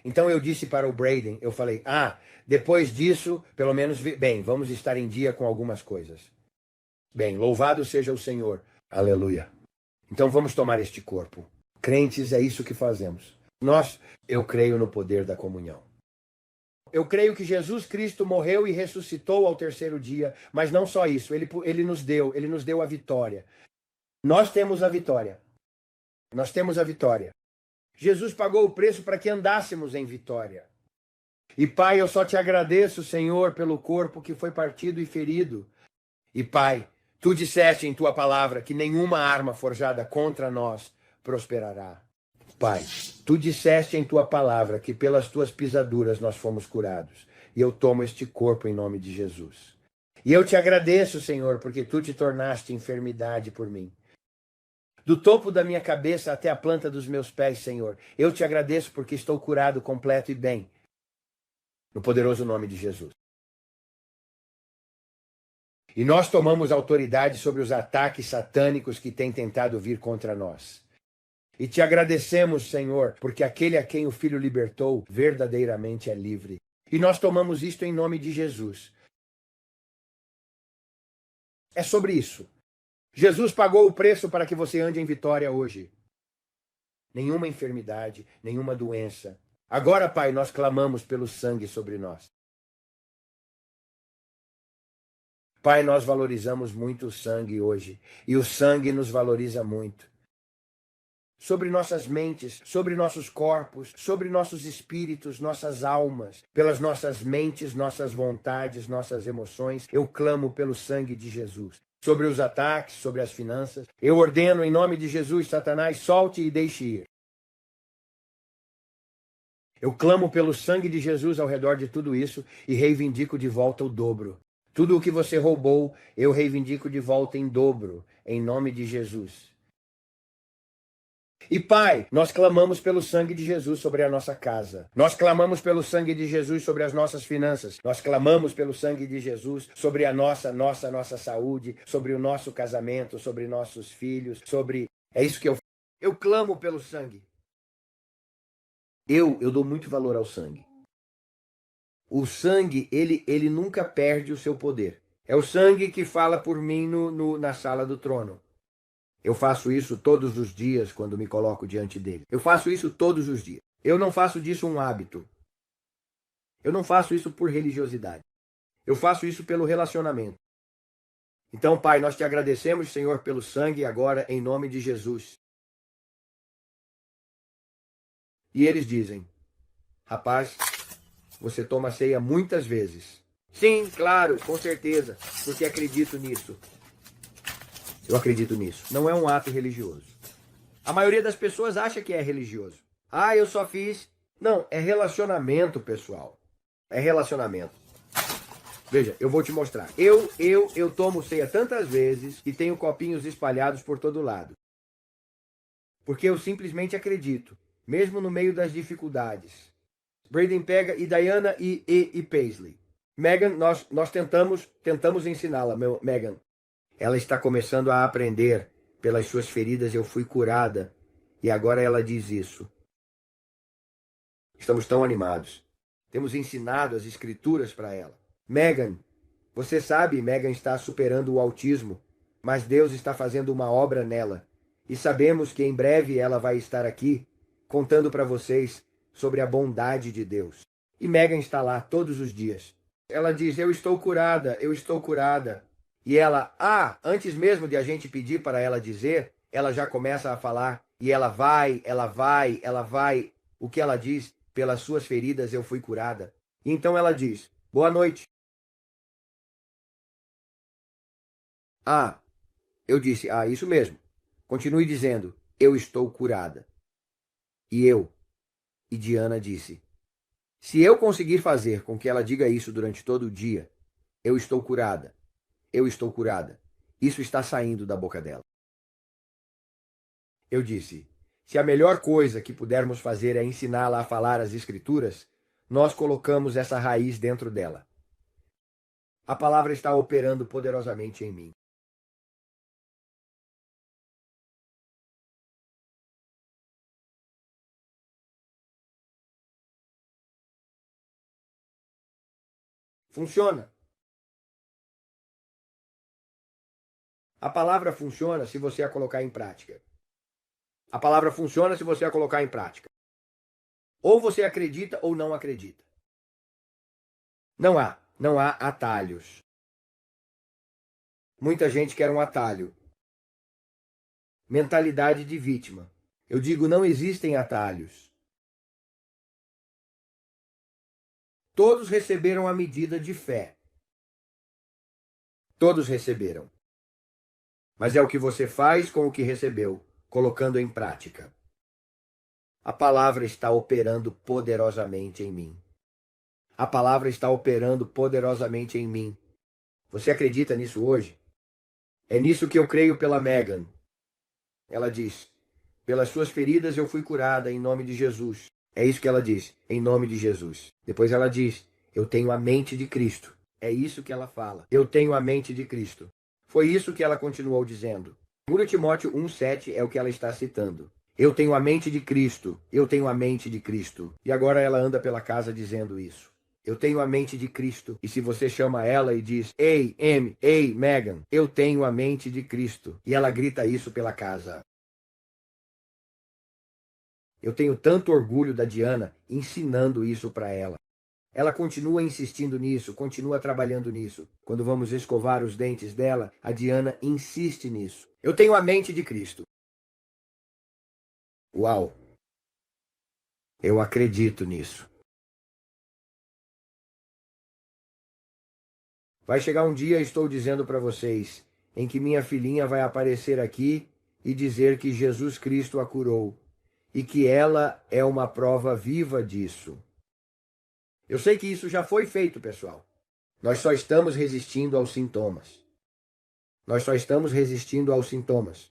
Então eu disse para o Braden, eu falei, depois disso, pelo menos, vamos estar em dia com algumas coisas. Bem, louvado seja o Senhor. Aleluia. Então vamos tomar este corpo. Crentes, é isso que fazemos. Eu creio no poder da comunhão. Eu creio que Jesus Cristo morreu e ressuscitou ao 3º dia, mas não só isso, ele nos deu a vitória. Nós temos a vitória. Nós temos a vitória. Jesus pagou o preço para que andássemos em vitória. E Pai, eu só te agradeço, Senhor, pelo corpo que foi partido e ferido. E Pai, tu disseste em tua palavra que nenhuma arma forjada contra nós prosperará. Pai, tu disseste em tua palavra que pelas tuas pisaduras nós fomos curados. E eu tomo este corpo em nome de Jesus. E eu te agradeço, Senhor, porque tu te tornaste enfermidade por mim. Do topo da minha cabeça até a planta dos meus pés, Senhor, eu te agradeço porque estou curado, completo e bem. No poderoso nome de Jesus. E nós tomamos autoridade sobre os ataques satânicos que têm tentado vir contra nós. E te agradecemos, Senhor, porque aquele a quem o Filho libertou verdadeiramente é livre. E nós tomamos isto em nome de Jesus. É sobre isso. Jesus pagou o preço para que você ande em vitória hoje. Nenhuma enfermidade, nenhuma doença. Agora, Pai, nós clamamos pelo sangue sobre nós. Pai, nós valorizamos muito o sangue hoje. E o sangue nos valoriza muito. Sobre nossas mentes, sobre nossos corpos, sobre nossos espíritos, nossas almas, pelas nossas mentes, nossas vontades, nossas emoções, eu clamo pelo sangue de Jesus. Sobre os ataques, sobre as finanças, eu ordeno em nome de Jesus, Satanás, solte e deixe ir. Eu clamo pelo sangue de Jesus ao redor de tudo isso e reivindico de volta o dobro. Tudo o que você roubou, eu reivindico de volta em dobro, em nome de Jesus. E Pai, nós clamamos pelo sangue de Jesus sobre a nossa casa. Nós clamamos pelo sangue de Jesus sobre as nossas finanças. Nós clamamos pelo sangue de Jesus sobre a nossa saúde, sobre o nosso casamento, sobre nossos filhos, sobre... É isso que eu clamo pelo sangue. Eu dou muito valor ao sangue. O sangue, ele nunca perde o seu poder. É o sangue que fala por mim na sala do trono. Eu faço isso todos os dias quando me coloco diante dele. Eu faço isso todos os dias. Eu não faço disso um hábito. Eu não faço isso por religiosidade. Eu faço isso pelo relacionamento. Então, Pai, nós te agradecemos, Senhor, pelo sangue agora, em nome de Jesus. E eles dizem, rapaz, você toma ceia muitas vezes. Sim, claro, com certeza, porque acredito nisso. Eu acredito nisso. Não é um ato religioso. A maioria das pessoas acha que é religioso. Ah, eu só fiz... Não, é relacionamento, pessoal. É relacionamento. Veja, eu vou te mostrar. Eu tomo ceia tantas vezes que tenho copinhos espalhados por todo lado. Porque eu simplesmente acredito, mesmo no meio das dificuldades. Braden pega e Diana e Paisley. Megan, nós tentamos ensiná-la, Megan. Ela está começando a aprender. Pelas suas feridas eu fui curada. E agora ela diz isso. Estamos tão animados. Temos ensinado as escrituras para ela. Megan, você sabe, Megan está superando o autismo, mas Deus está fazendo uma obra nela. E sabemos que em breve ela vai estar aqui, contando para vocês sobre a bondade de Deus. E Megan está lá todos os dias. Ela diz, eu estou curada, eu estou curada. E ela, antes mesmo de a gente pedir para ela dizer, ela já começa a falar. E ela vai. O que ela diz? Pelas suas feridas eu fui curada. E então ela diz, boa noite. Eu disse, isso mesmo. Continue dizendo, eu estou curada. E Diana disse, se eu conseguir fazer com que ela diga isso durante todo o dia, eu estou curada. Eu estou curada. Isso está saindo da boca dela. Eu disse, se a melhor coisa que pudermos fazer é ensiná-la a falar as escrituras, nós colocamos essa raiz dentro dela. A palavra está operando poderosamente em mim. Funciona. A palavra funciona se você a colocar em prática. A palavra funciona se você a colocar em prática. Ou você acredita ou não acredita. Não há atalhos. Muita gente quer um atalho. Mentalidade de vítima. Eu digo, não existem atalhos. Todos receberam a medida de fé. Todos receberam. Mas é o que você faz com o que recebeu, colocando em prática. A palavra está operando poderosamente em mim. A palavra está operando poderosamente em mim. Você acredita nisso hoje? É nisso que eu creio pela Megan. Ela diz, pelas suas feridas eu fui curada em nome de Jesus. É isso que ela diz, em nome de Jesus. Depois ela diz, eu tenho a mente de Cristo. É isso que ela fala. Eu tenho a mente de Cristo. Foi isso que ela continuou dizendo. 2 Timóteo 1,7 é o que ela está citando. Eu tenho a mente de Cristo. Eu tenho a mente de Cristo. E agora ela anda pela casa dizendo isso. Eu tenho a mente de Cristo. E se você chama ela e diz, ei, M, ei, Megan, eu tenho a mente de Cristo. E ela grita isso pela casa. Eu tenho tanto orgulho da Diana ensinando isso para ela. Ela continua insistindo nisso, continua trabalhando nisso. Quando vamos escovar os dentes dela, a Diana insiste nisso. Eu tenho a mente de Cristo. Uau! Eu acredito nisso. Vai chegar um dia, estou dizendo para vocês, em que minha filhinha vai aparecer aqui e dizer que Jesus Cristo a curou e que ela é uma prova viva disso. Eu sei que isso já foi feito, pessoal. Nós só estamos resistindo aos sintomas. Nós só estamos resistindo aos sintomas.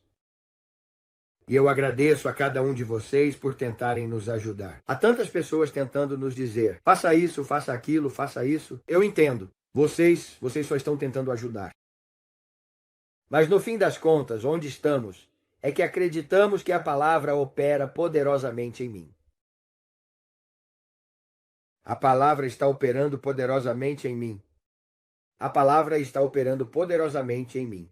E eu agradeço a cada um de vocês por tentarem nos ajudar. Há tantas pessoas tentando nos dizer, faça isso, faça aquilo, faça isso. Eu entendo. Vocês só estão tentando ajudar. Mas no fim das contas, onde estamos, é que acreditamos que a palavra opera poderosamente em mim. A palavra está operando poderosamente em mim. A palavra está operando poderosamente em mim.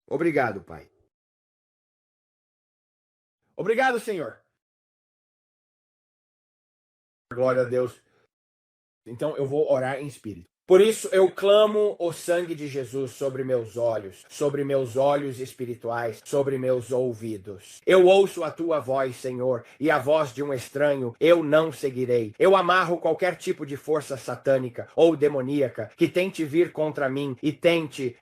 Obrigado, Pai. Obrigado, Senhor. Glória a Deus. Então eu vou orar em espírito. Por isso eu clamo o sangue de Jesus sobre meus olhos espirituais, sobre meus ouvidos. Eu ouço a tua voz, Senhor, e a voz de um estranho eu não seguirei. Eu amarro qualquer tipo de força satânica ou demoníaca que tente vir contra mim e tente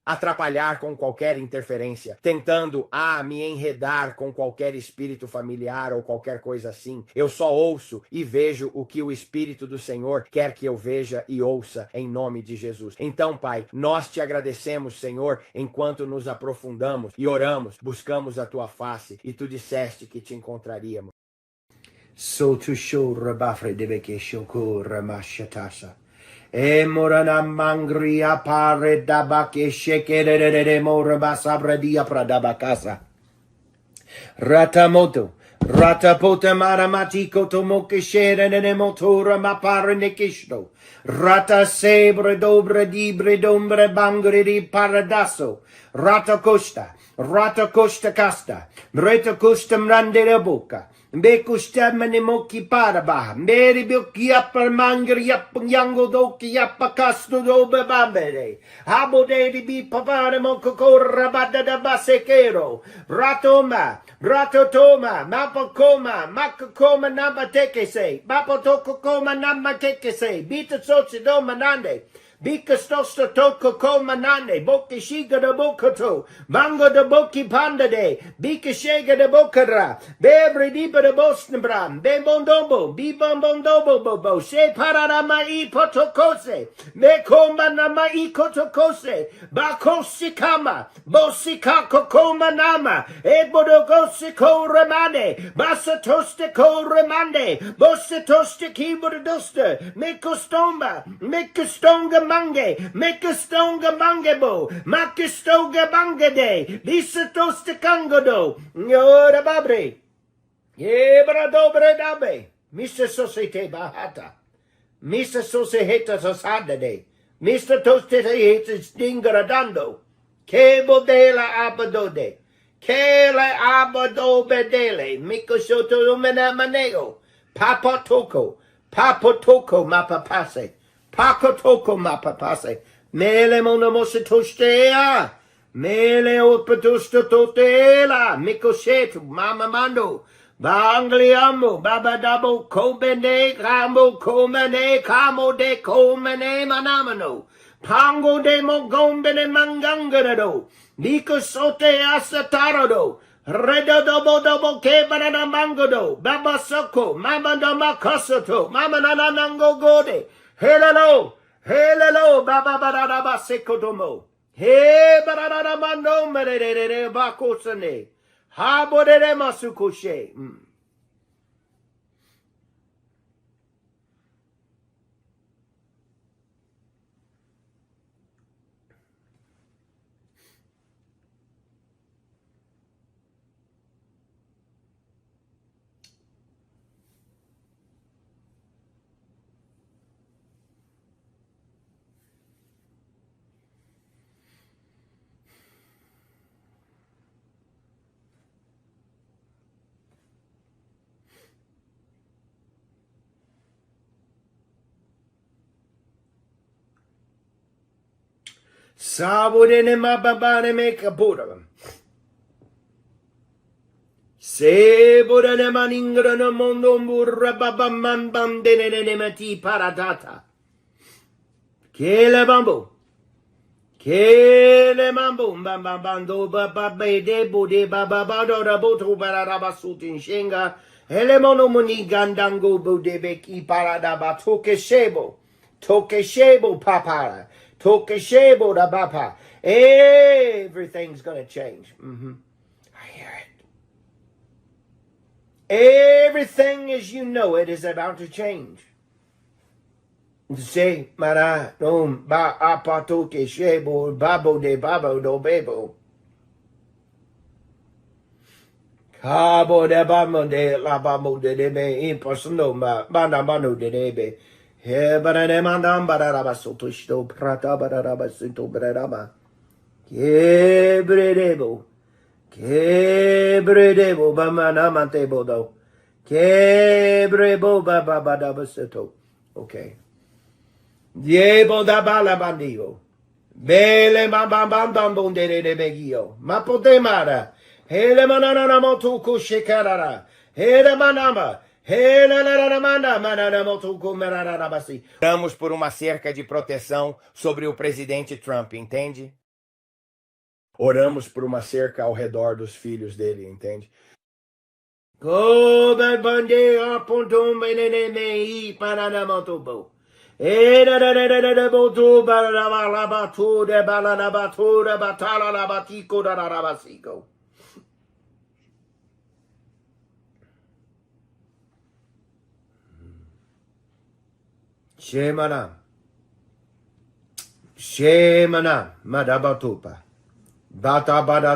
atrapalhar com qualquer interferência, tentando me enredar com qualquer espírito familiar ou qualquer coisa assim. Eu só ouço e vejo o que o Espírito do Senhor quer que eu veja e ouça em nome de Jesus. Então, Pai, nós te agradecemos, Senhor, enquanto nos aprofundamos e oramos, buscamos a tua face e tu disseste que te encontraríamos. So to show rabafre debe que shoko ramashatasa. E morana mangria pare dabake shekere morabasabra dia pradabakasa. Ratamoto. Ratapota maramatiko tomoke shere nene motora mapare nekishto. Rata sebre dobre dibre dombre bangre di paradaso. Rata costa casta. Reta costa mrande la bocca. Be costa mene moki paraba. Meri bioki appa mangri yappa yango doki yappa casto dobe bambere. Abo de bi papare monco corra bada da basekero. Ratoma. Ratotoma, mapakoma, makakoma namatekese, mapotokokoma namatekese, bita sotsido manande, bika stosta toko koma nande, boki shiga de bokato, mango de boki panda de, bika shega de bokara, bebre dipa de bosnabram, bembondombo, bibambondobo bobo, she pararama I potokose, mekoma nama I kotokose, bakosikama, bosikako koma nama, ebodogose ko remane, basatoste ko remande, bosatoste kibodoste, mekostomba, mekostonga mange, mekostonga mangebo, makostonga mangede, lisatoste kangodo, yora babre, yebra dobre dabe, Mr. Societe Bahata, Mr. Societe Sosadade, Mr. Toste Stingradando, che bodela abadode, che le abadobedele, mico soto lumina maneo, papotoko mapapase, pakotoko mapapase, mele monomose tostea, mele opatosto totela, mico setu, mama mando, Bangliamo, babadabo, kobene, rambo, komene, kamo de komene manamano. Pango de mogombene mangangarado. Nico sote asatarado. Redo dobo ke banana mangodo. Baba soko, mama dama kasoto, mama nananango gode. Hello, baba barada baseko domo. He barada mando merere bakosane. Habodere masukoshe. Sabudene mababane me kapura. Sebudene maningra no mondo burra babamman bandene mati paradata. Kele bambo. Kele mambo bambando bababe de bude bababado raboto barabasutin shenga. Elemono muni gandango budebeki paradaba tokeshebo. Tokeshebo papara. Tokeshebo da bapa. Everything's gonna change. I hear it. Everything as you know it is about to change. Say mara no ba apato keshebo babo de babo do bebo. Cabo de bamo de la bamo de me impossible ma banda mano de debe. He barane mandam baraba sotoshto prata baraba sinto baraba. Kebredebo bamana mantebo do. Kebrebo baba badaba seto. Okay. Diebo da bala bandigo. Bele bam bam de begio. Mapotemara. Hele manana motu kushikarara. Hele manama. Oramos por uma cerca de proteção sobre o presidente Trump, entende? Oramos por uma cerca ao redor dos filhos dele, entende? Shemana, madabatupa. Bata bada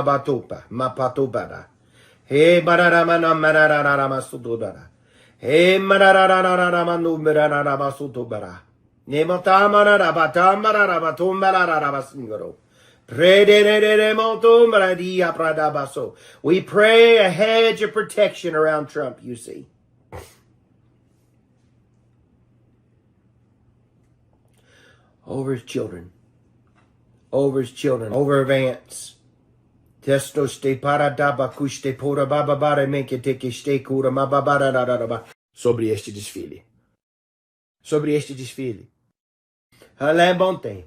batupa, mapatubada. He badaramana mararama sudubara. He marararamanu mararama sudubara. Nemotamana rabatamara rabatumara singaro. We pray a hedge of protection around Trump, you see. Over his children, over Vance. Testo ste paradaba custe pura bababara menke teke ste cura mababara raraba. Sobre este desfile. Helemonte,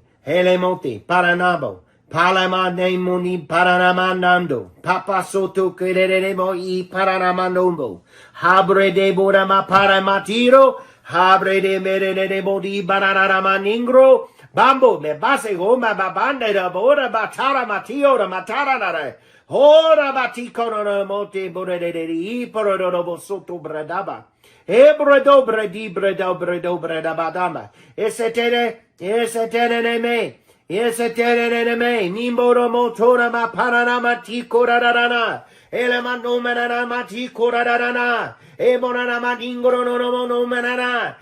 Paranabo, Palamademoni, Paranamanando, Papa Soto Keremo y Paranamandombo, Habre de Borama Paramatiro, Habre de Mere de Bodi Bananamaningro, Bambo, me base goma babanda da bora batara matio da matara nare. Ora batiko no mote bore de porodo soto bradaba. Ebredo bredabadama. Esetere me. Nimboro motora ma paranama tiko rarana. Elemano manana matiko rarana. Emonana madingoro no manana.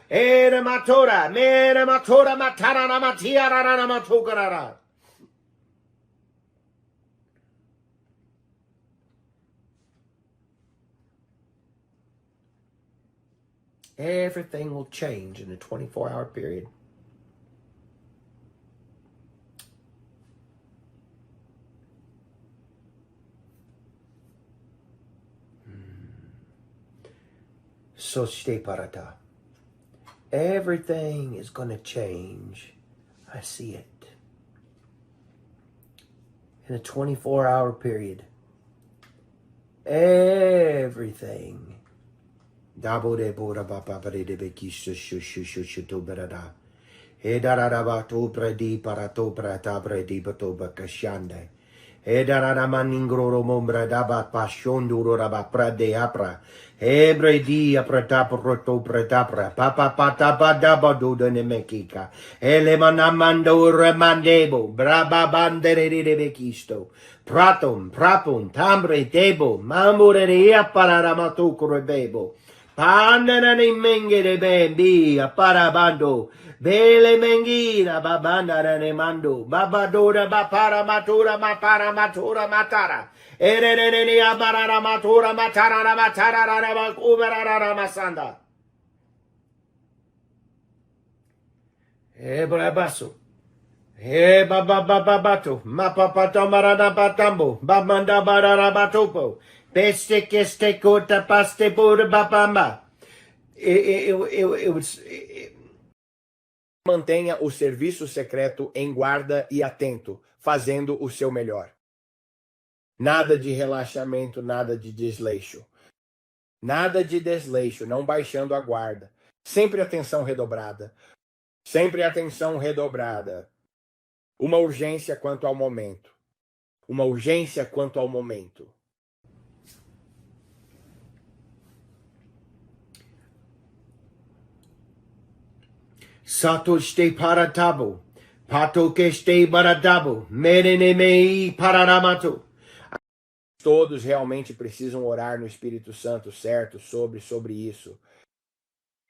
Enamatora, mera matora matarana matia rarana matogarara. Everything will change in a 24-hour period. So stay parata. Everything is going to change. I see it. In a 24-hour period. Everything. Dabo de bora baba de bekisho shushu berada. Edararabato predi parato prata predi bato bakashande. Edararamaningro mombra daba pashonduro raba prade apra. Ebredi apratapa roto pretapra. Papa patapa dabado de nemekika. Elemanamando remandebo. Braba bandere de bekisto. Pratum, prapum, tambre tebo. Mamure de apararamato corebebo. Pandanani mengere bambi aparabando. Bele mengira babanda ne mando. Babadora bapara matura mapara matura matara. Erene abarara matura matara matara uberara masanda. Ebrabaso. He babababato, mapapato maranapatambo, babanda bararabatopo, peste keste kota paste pura babamba. Mantenha o serviço secreto em guarda e atento, fazendo o seu melhor. Nada de relaxamento, nada de desleixo. Nada de desleixo, não baixando a guarda. Sempre atenção redobrada. Sempre atenção redobrada. Uma urgência quanto ao momento. Uma urgência quanto ao momento. Sato ste paratabo. Pato que ste baradabo. Merenemei pararamato. Todos realmente precisam orar no Espírito Santo, certo? Sobre isso.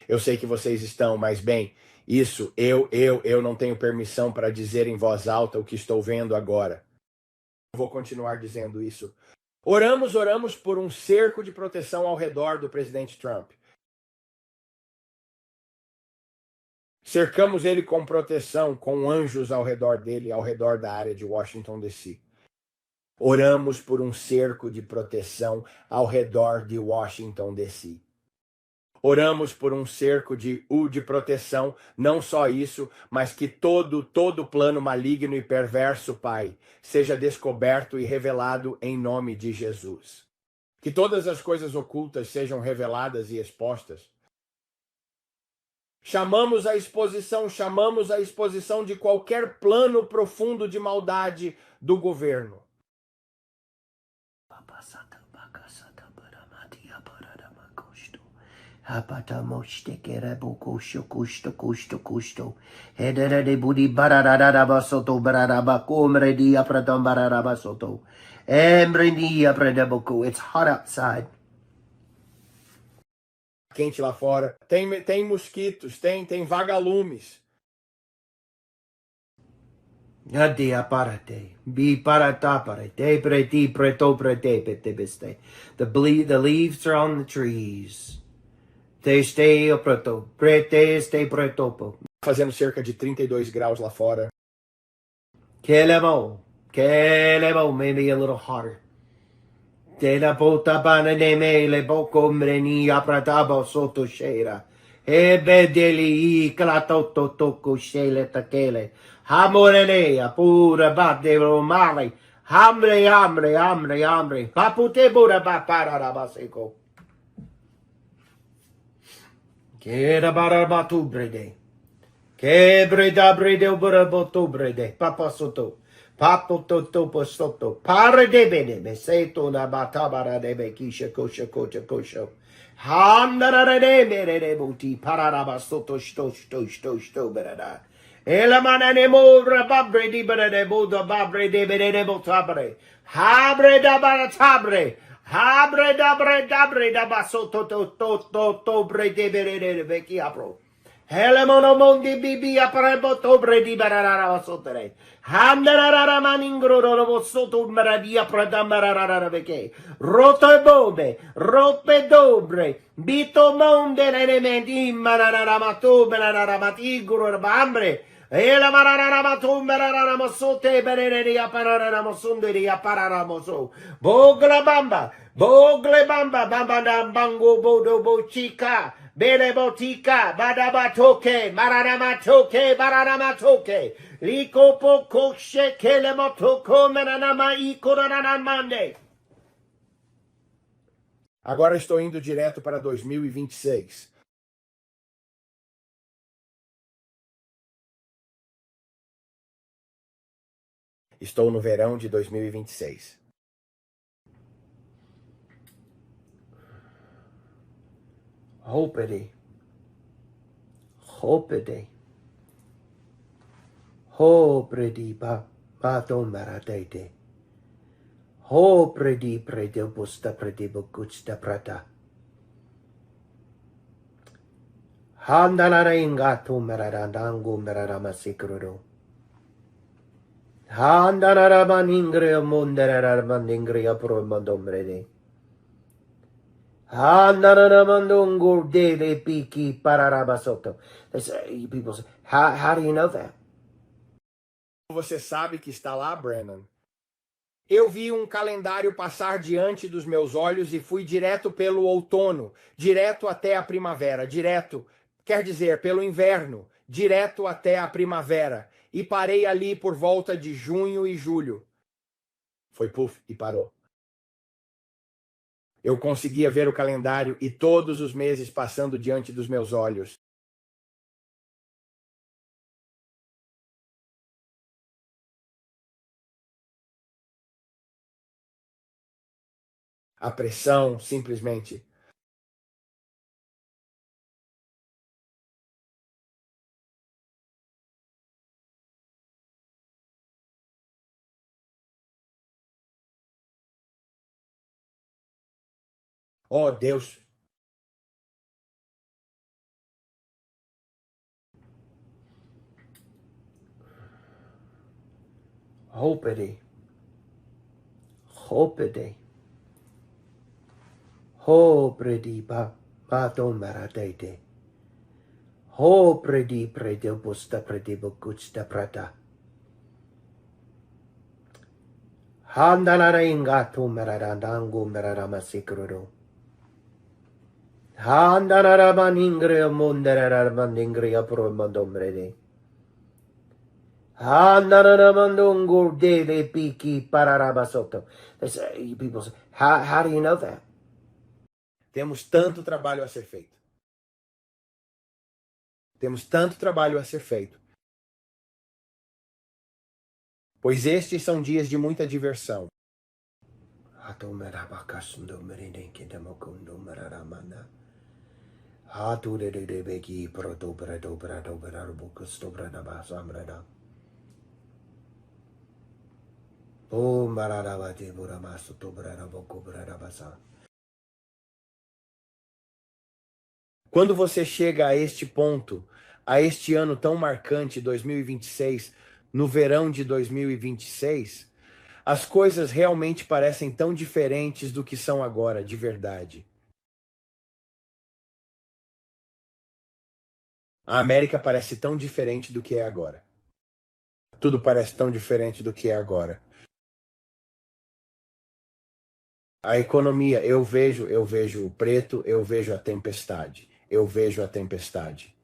Eu sei que vocês estão, mas bem, isso eu não tenho permissão para dizer em voz alta o que estou vendo agora. Eu vou continuar dizendo isso. Oramos por um cerco de proteção ao redor do presidente Trump. Cercamos ele com proteção, com anjos ao redor dele, ao redor da área de Washington, D.C. Oramos por um cerco de proteção ao redor de Washington, D.C. Oramos por um cerco de proteção, não só isso, mas que todo plano maligno e perverso, Pai, seja descoberto e revelado em nome de Jesus. Que todas as coisas ocultas sejam reveladas e expostas. Chamamos a exposição de qualquer plano profundo de maldade do governo.
Hapata moste kerebo custo. Hedera de budi bararaba soto bararaba comre di apratam bararaba soto. Embrendi apredeboku. It's hot outside.
Quente lá fora. Tem mosquitos, tem vagalumes.
Adi aparate. Bi paratapare. Te preti preto prete petebeste. The leaves are on the trees. Te stay preto. Prete stay pretopo.
Fazendo cerca de 32 graus lá fora.
Kelemo, maybe a little hotter. Te la pota bana de me le bocco mreni apratabo sotto scera. E bedeli I clatoto tocco scele takele. Hamorenea pura batte romale. Hambre. Papute bura papara rabaseco. Kera barabatu brede. Che breda bura boto brede. Papa soto. Papo toto postoto. Pare de bene. Me seto na batabara de be kisha kosha. Handara de mere de buti. Pararaba soto sto berada. Ela manane mora babre di berede buda babre de berede botabre. Habre da baratabre. Habre dabre da basoto to brede berede vecchi apro. Helemono mondi bibi aprebo tobre di barara sotere. Handarara maningro robo soto maradia pradamara veke. Rope dobre. Bito monde elementi marara mato marara matigro bambre. E la marara mato marara mosote berere aparara mosonde di aparara moso. Bogle bamba bamba da bango bodo bochica. Bele botica, badabatoke, maranamatoke, liko pokoshe, kelemotoko, meranama, ikoranamande.
Agora estou indo direto para 2026. Estou no verão de 2026.
Hopede. Hopredi baton maratete. Hopredi prede busta prede bukusta prata. Handala ingato maradango maramasikro. Handala maningre mondera maningre pro mondomrede. People say, how do you know that?
você sabe que está lá, Brennan? Eu vi um calendário passar diante dos meus olhos e fui direto pelo outono, direto até a primavera, direto, quer dizer, pelo inverno, direto até a primavera, e parei ali por volta de junho e julho. Foi puf e parou. Eu conseguia ver o calendário e todos os meses passando diante dos meus olhos. A pressão, simplesmente. Oh, Deus. Hopede. Hopede. Hopredi ba don maradete. Hopredi prede busta prede bukusta prata. Handanara ingato maradango mararama sikro. Handanara maningre mundarara maningre apro mandomrede. Handanara mandongo dele piki pararabasoto. People say, how do you know that? Temos tanto trabalho a ser feito. Temos tanto trabalho a ser feito. Pois estes são dias de muita diversão. Quando você chega a este ponto, a este ano tão marcante, 2026, no verão de 2026, as coisas realmente parecem tão diferentes do que são agora, de verdade. A América parece tão diferente do que é agora. Tudo parece tão diferente do que é agora. A economia, eu vejo o preto, eu vejo a tempestade. Eu vejo a tempestade.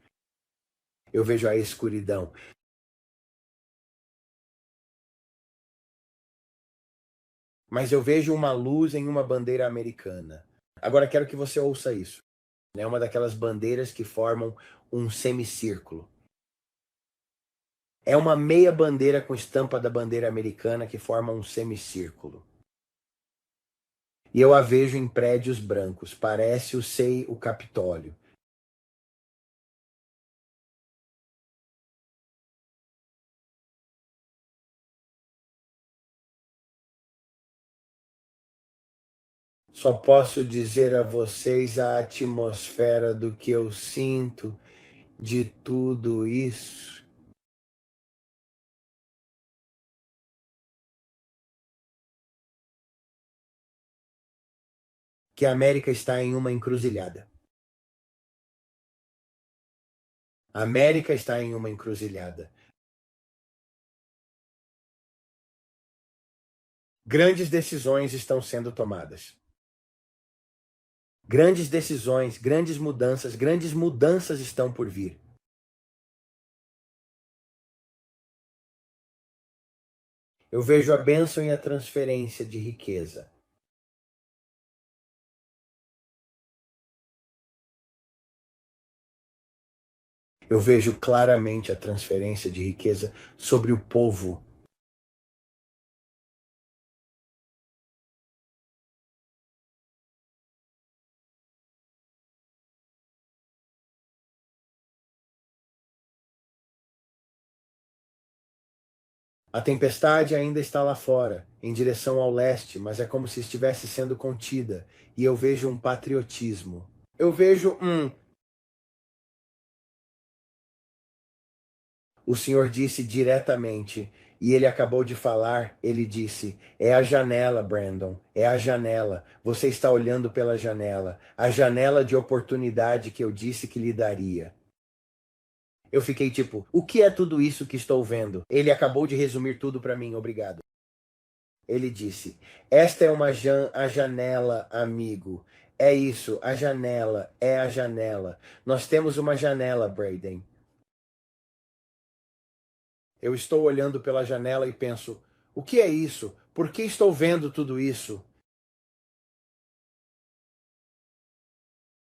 Eu vejo a escuridão. Mas eu vejo uma luz em uma bandeira americana. Agora quero que você ouça isso. É uma daquelas bandeiras que formam um semicírculo. É uma meia bandeira com estampa da bandeira americana que forma um semicírculo. E eu a vejo em prédios brancos. Parece o Capitólio. Só posso dizer a vocês a atmosfera do que eu sinto de tudo isso. Que a América está em uma encruzilhada. A América está em uma encruzilhada. Grandes decisões estão sendo tomadas. Grandes decisões, grandes mudanças estão por vir. Eu vejo a bênção e a transferência de riqueza. Eu vejo claramente a transferência de riqueza sobre o povo. A tempestade ainda está lá fora, em direção ao leste, mas é como se estivesse sendo contida, e eu vejo um patriotismo. Eu vejo O Senhor disse diretamente, e ele acabou de falar, ele disse, é a janela, Brandon, é a janela. Você está olhando pela janela, a janela de oportunidade que eu disse que lhe daria. Eu fiquei tipo, o que é tudo isso que estou vendo? Ele acabou de resumir tudo para mim, obrigado. Ele disse, esta é a janela, amigo. É isso, a janela, é a janela. Nós temos uma janela, Braden. Eu estou olhando pela janela e penso, o que é isso? Por que estou vendo tudo isso?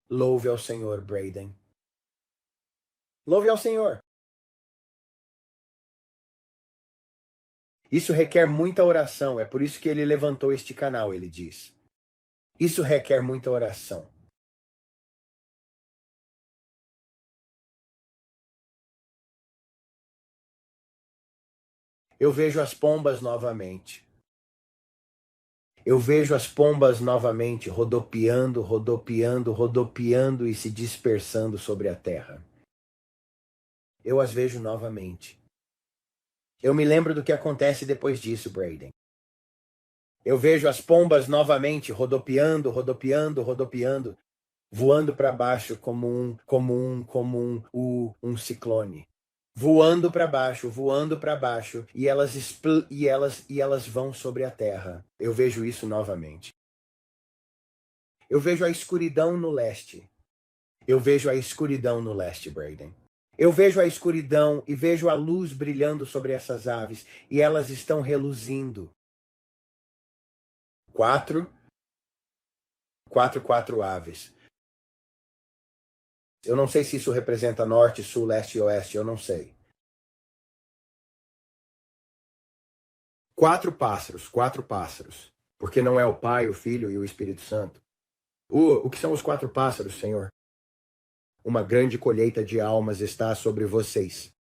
Louve ao Senhor, Braden. Louve ao Senhor. Isso requer muita oração, é por isso que ele levantou este canal, ele diz. Isso requer muita oração. Eu vejo as pombas novamente. Eu vejo as pombas novamente rodopiando, rodopiando, rodopiando e se dispersando sobre a terra. Eu as vejo novamente. Eu me lembro do que acontece depois disso, Braden. Eu vejo as pombas novamente rodopiando, rodopiando, rodopiando, voando para baixo como um ciclone. Voando para baixo, e elas vão sobre a terra. Eu vejo isso novamente. Eu vejo a escuridão no leste. Eu vejo a escuridão no leste, Braden. Eu vejo a escuridão e vejo a luz brilhando sobre essas aves, e elas estão reluzindo. Quatro aves. Eu não sei se isso representa norte, sul, leste e oeste, eu não sei. 4 pássaros. Porque não é o Pai, o Filho e o Espírito Santo. O que são os 4 pássaros, Senhor? Uma grande colheita de almas está sobre vocês.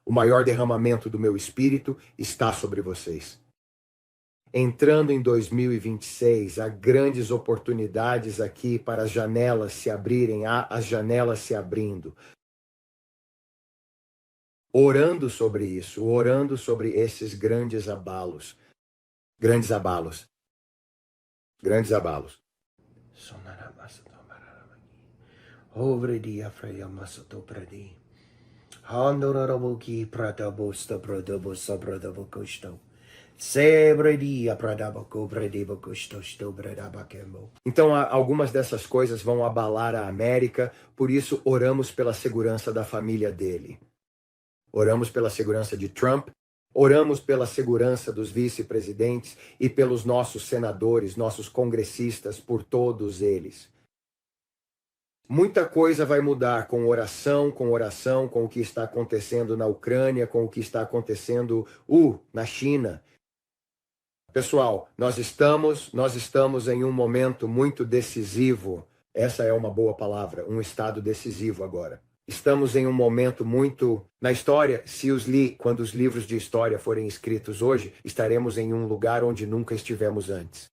O maior derramamento do meu espírito está sobre vocês. Entrando em 2026, há grandes oportunidades aqui para as janelas se abrirem, há as janelas se abrindo. Orando sobre isso, orando sobre esses grandes abalos. Grandes abalos. Grandes abalos. Então, algumas dessas coisas vão abalar a América, por isso oramos pela segurança da família dele. Oramos pela segurança de Trump, oramos pela segurança dos vice-presidentes e pelos nossos senadores, nossos congressistas, por todos eles. Muita coisa vai mudar com oração, com o que está acontecendo na Ucrânia, com o que está acontecendo na China. Pessoal, nós estamos em um momento muito decisivo. Essa é uma boa palavra, um estado decisivo agora. Estamos em um momento muito na história. Quando os livros de história forem escritos hoje, estaremos em um lugar onde nunca estivemos antes.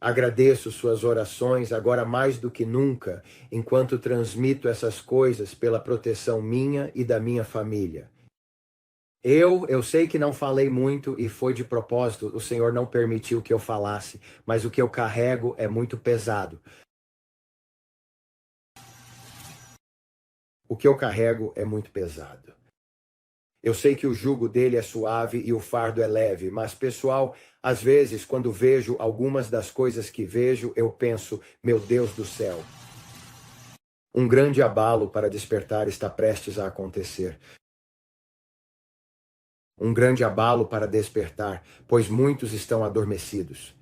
Agradeço suas orações agora mais do que nunca, enquanto transmito essas coisas pela proteção minha e da minha família. Eu sei que não falei muito e foi de propósito, o Senhor não permitiu que eu falasse, mas o que eu carrego é muito pesado. O que eu carrego é muito pesado. Eu sei que o jugo dele é suave e o fardo é leve, mas, pessoal, às vezes, quando vejo algumas das coisas que vejo, eu penso, meu Deus do céu. Um grande abalo para despertar está prestes a acontecer. Um grande abalo para despertar, pois muitos estão adormecidos.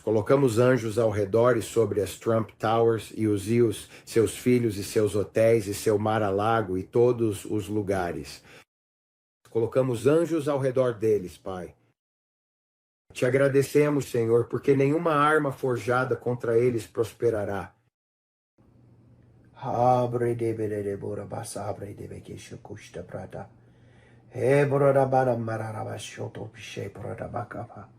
Colocamos anjos ao redor e sobre as Trump Towers e os rios, seus filhos e seus hotéis e seu Mar-a-Lago e todos os lugares. Colocamos anjos ao redor deles, Pai. Te agradecemos, Senhor, porque nenhuma arma forjada contra eles prosperará.
Abre de bere bora basa abre de bekesho kushta prata. He bora bara mararaba shoto pishe bora bakapa.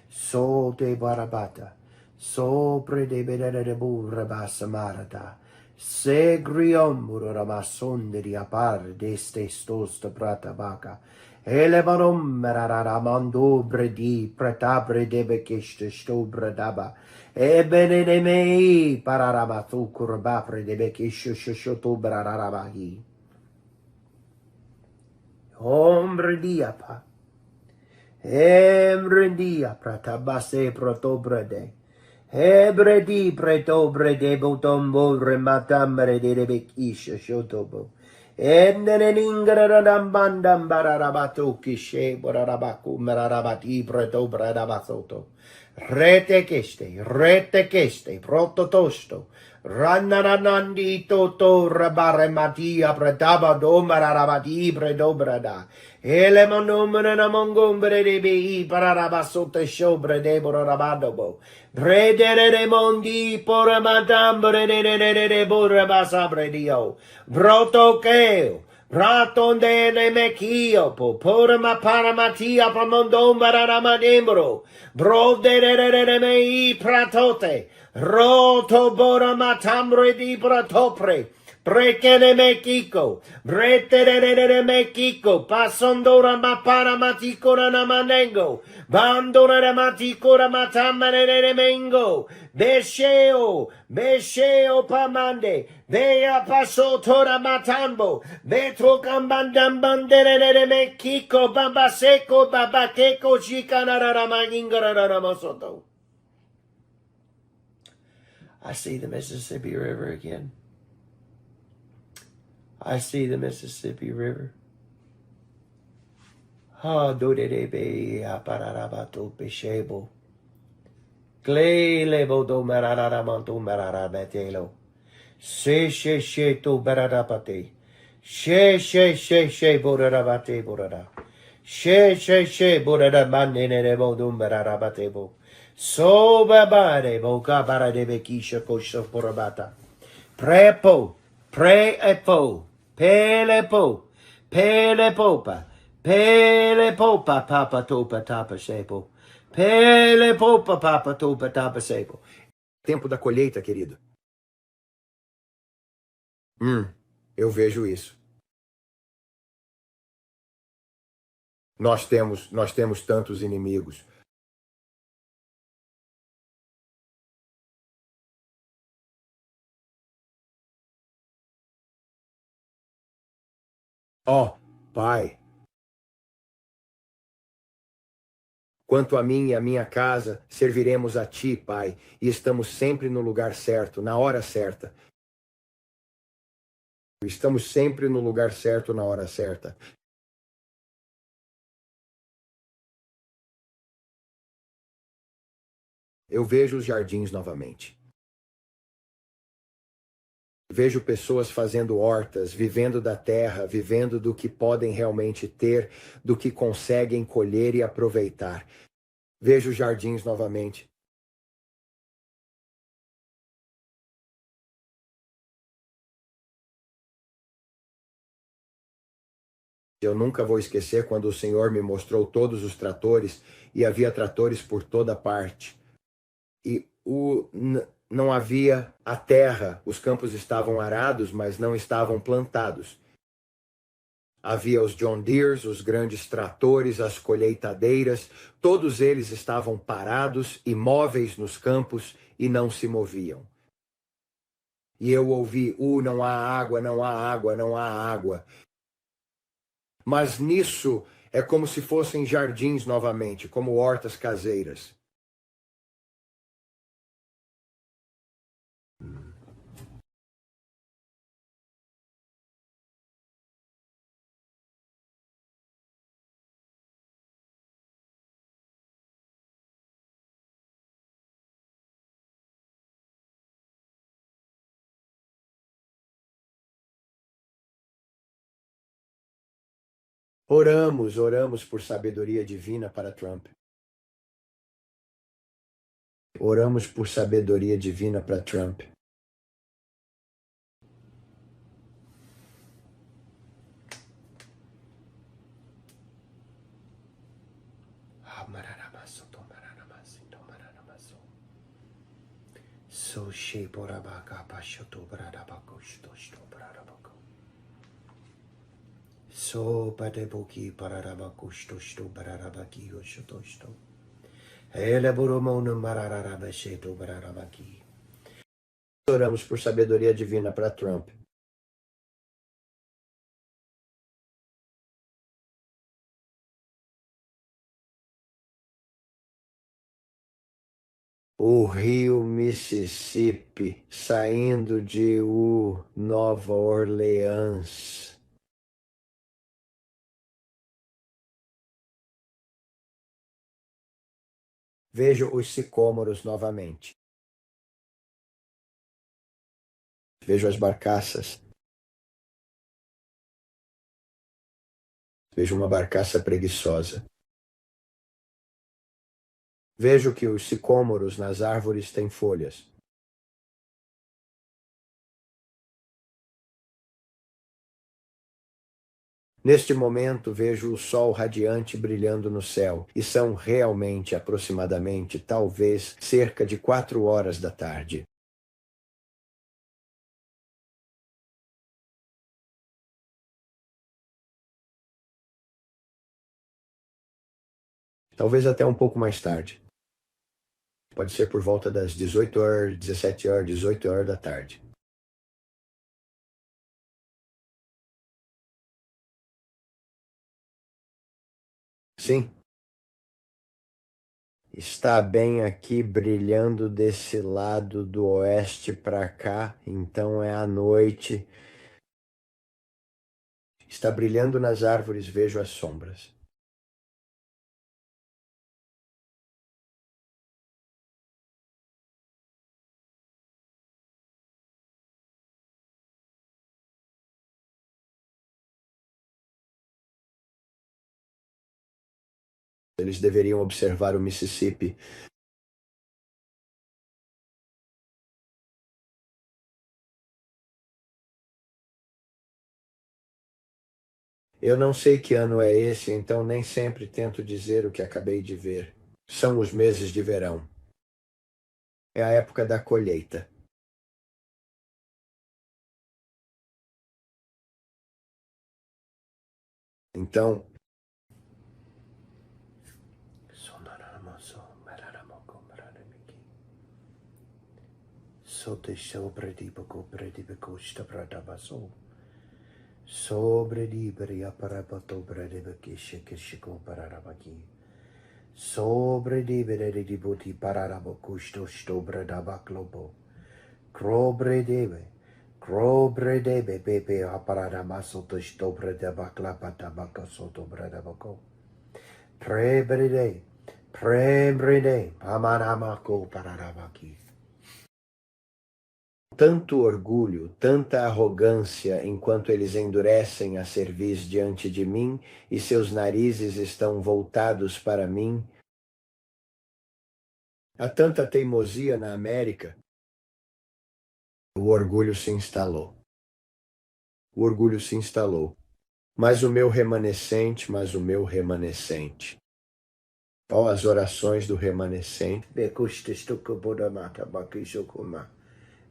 So de barabata. So pre de bere de burra basa marata. Se griom bora basonde di apar de ste stosta prata baka. Elevanom mararara mando bredi pretabre de bekeshte sto bradaba. Ebene de mei pararabatu kurbapre de bekesho shoshoto brarabahi. Hombre diapa. Emrendia pratabase protobrede. Hebredi pretobrede botombo rematambre de rebekisha shotobo. Endeneningradam bandam bararabato kishe borarabaku merarabati pretobredabasoto. Rete keste, prototosto. Rananandi toto rabare matia pretaba domararabati predobrada. Elemonomene namongombre de bi pararabasote shobre de borabadobo. Predere de mondi por madambre de borabasabre dio. Brotokeo. Pratonde ne mekio po porama paramatia pamondom bararamadembro. Brode mei pratote. Roto borama tambre di pratopre. Prekene mekiko. Brete mekiko. Pasondora ma paramatiko na manengo. Bandora matiko matamane mengo. Besheo pamande. Vea paso tora matambo. Betro kambandam bandere mekiko. Bamba seco babakeko chikanara mangingara masoto. I see the Mississippi River again. I see the Mississippi River. Ha do de be apararabato peshebo. Cle lebo do mararamanto mararabatelo. She to bararapate. She borarabate borara. She borara manene nebo do mararabatebo. So babare boca bara de bekisha kosho porabata. Prepo, pre-epo, pelepo, pelepopa, pelepopa papa topa tapa sepo. Pelepopa papa topa tapa sepo.
Tempo da colheita, querido. Eu vejo isso. Nós temos tantos inimigos. Ó, Pai, quanto a mim e a minha casa, serviremos a Ti, Pai, e estamos sempre no lugar certo, na hora certa. Estamos sempre no lugar certo, na hora certa. Eu vejo os jardins novamente. Vejo pessoas fazendo hortas, vivendo da terra, vivendo do que podem realmente ter, do que conseguem colher e aproveitar. Vejo jardins novamente. Eu nunca vou esquecer quando o Senhor me mostrou todos os tratores e havia tratores por toda parte. E não havia a terra, os campos estavam arados, mas não estavam plantados. Havia os John Deeres, os grandes tratores, as colheitadeiras, todos eles estavam parados, imóveis nos campos e não se moviam. E eu ouvi, não há água, não há água, não há água. Mas nisso é como se fossem jardins novamente, como hortas caseiras. Oramos por sabedoria divina para Trump. Oramos por sabedoria divina para Trump. So pateboki pararabakusto sto bararabaki oshotosto. Ele burumono mararabasheto bararabaki. Oramos por sabedoria divina para Trump. O rio Mississippi saindo de Nova Orleans. Vejo os sicômoros novamente. Vejo as barcaças. Vejo uma barcaça preguiçosa. Vejo que os sicômoros nas árvores têm folhas. Neste momento vejo o sol radiante brilhando no céu, e são realmente aproximadamente, talvez, cerca de 4 horas da tarde. Talvez até um pouco mais tarde. Pode ser por volta das 18 horas, 17 horas, 18 horas da tarde. Sim. Está bem aqui brilhando desse lado do oeste para cá, então é a noite. Está brilhando nas árvores, vejo as sombras. Eles deveriam observar o Mississippi. Eu não sei que ano é esse, então nem sempre tento dizer o que acabei de ver. São os meses de verão. É a época da colheita. Então, sobre liberi aparabato bredebeki shikishiko pararabaki. Sobre liberi di buti pararabakusto sto bredabaklobo. Crobredebe bebe apararamaso to sto bredabaklapata soto bredabako. Prebrede, pamanamako pararabaki. Tanto orgulho, tanta arrogância, enquanto eles endurecem a cerviz diante de mim e seus narizes estão voltados para mim. Há tanta teimosia na América. O orgulho se instalou. O orgulho se instalou. Mas o meu remanescente. Ó, as orações do remanescente.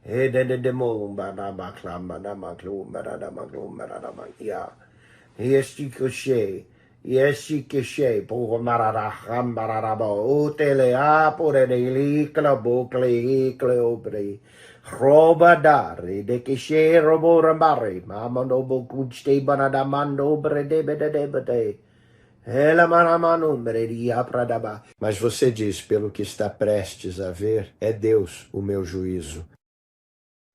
Este que por mararaham bararaba o telea por ele clabocle cleobre roba dare de que she robo rambare mamando bokuchte banadamando bredebedebede ela maramano mereria pradaba. Mas você diz, pelo que está prestes a ver, é Deus o meu juízo.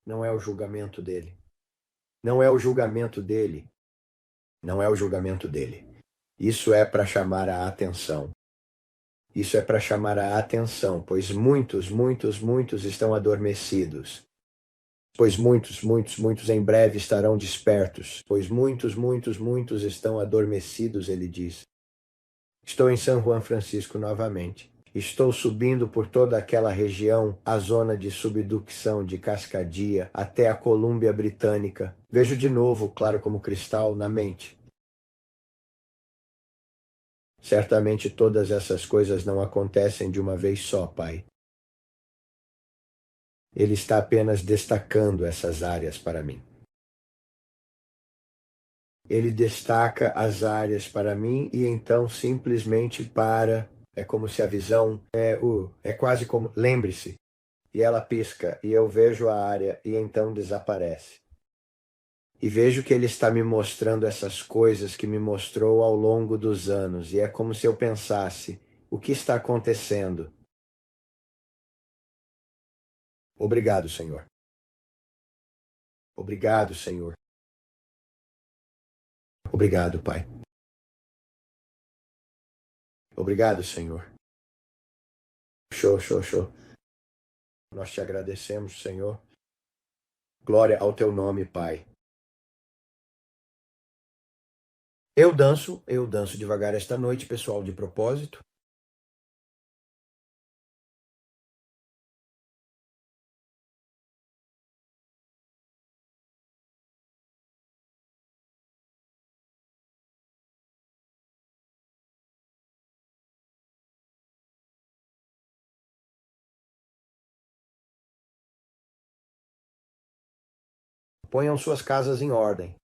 Não é o julgamento dele. Não é o julgamento dele. Não é o julgamento dele. Isso é para chamar a atenção. Isso é para chamar a atenção, pois muitos estão adormecidos. Pois muitos em breve estarão despertos. Pois muitos estão adormecidos, ele diz. Estou em São Juan Francisco novamente.
Estou subindo por toda aquela região, a zona de subducção de Cascadia até a Colômbia Britânica. Vejo de novo, claro como cristal, na mente. Certamente todas essas coisas não acontecem de uma vez só, Pai. Ele está apenas destacando essas áreas para mim. Ele destaca as áreas para mim e então simplesmente para. É como se a visão é quase como, lembre-se, e ela pisca, e eu vejo a área, e então desaparece. E vejo que ele está me mostrando essas coisas que me mostrou ao longo dos anos, e é como se eu pensasse, o que está acontecendo? Obrigado, Senhor. Obrigado, Senhor. Obrigado, Pai. Obrigado, Senhor. Show, show, show. Nós te agradecemos, Senhor. Glória ao teu nome, Pai. Eu danço devagar esta noite, pessoal, de propósito. Ponham suas casas em ordem.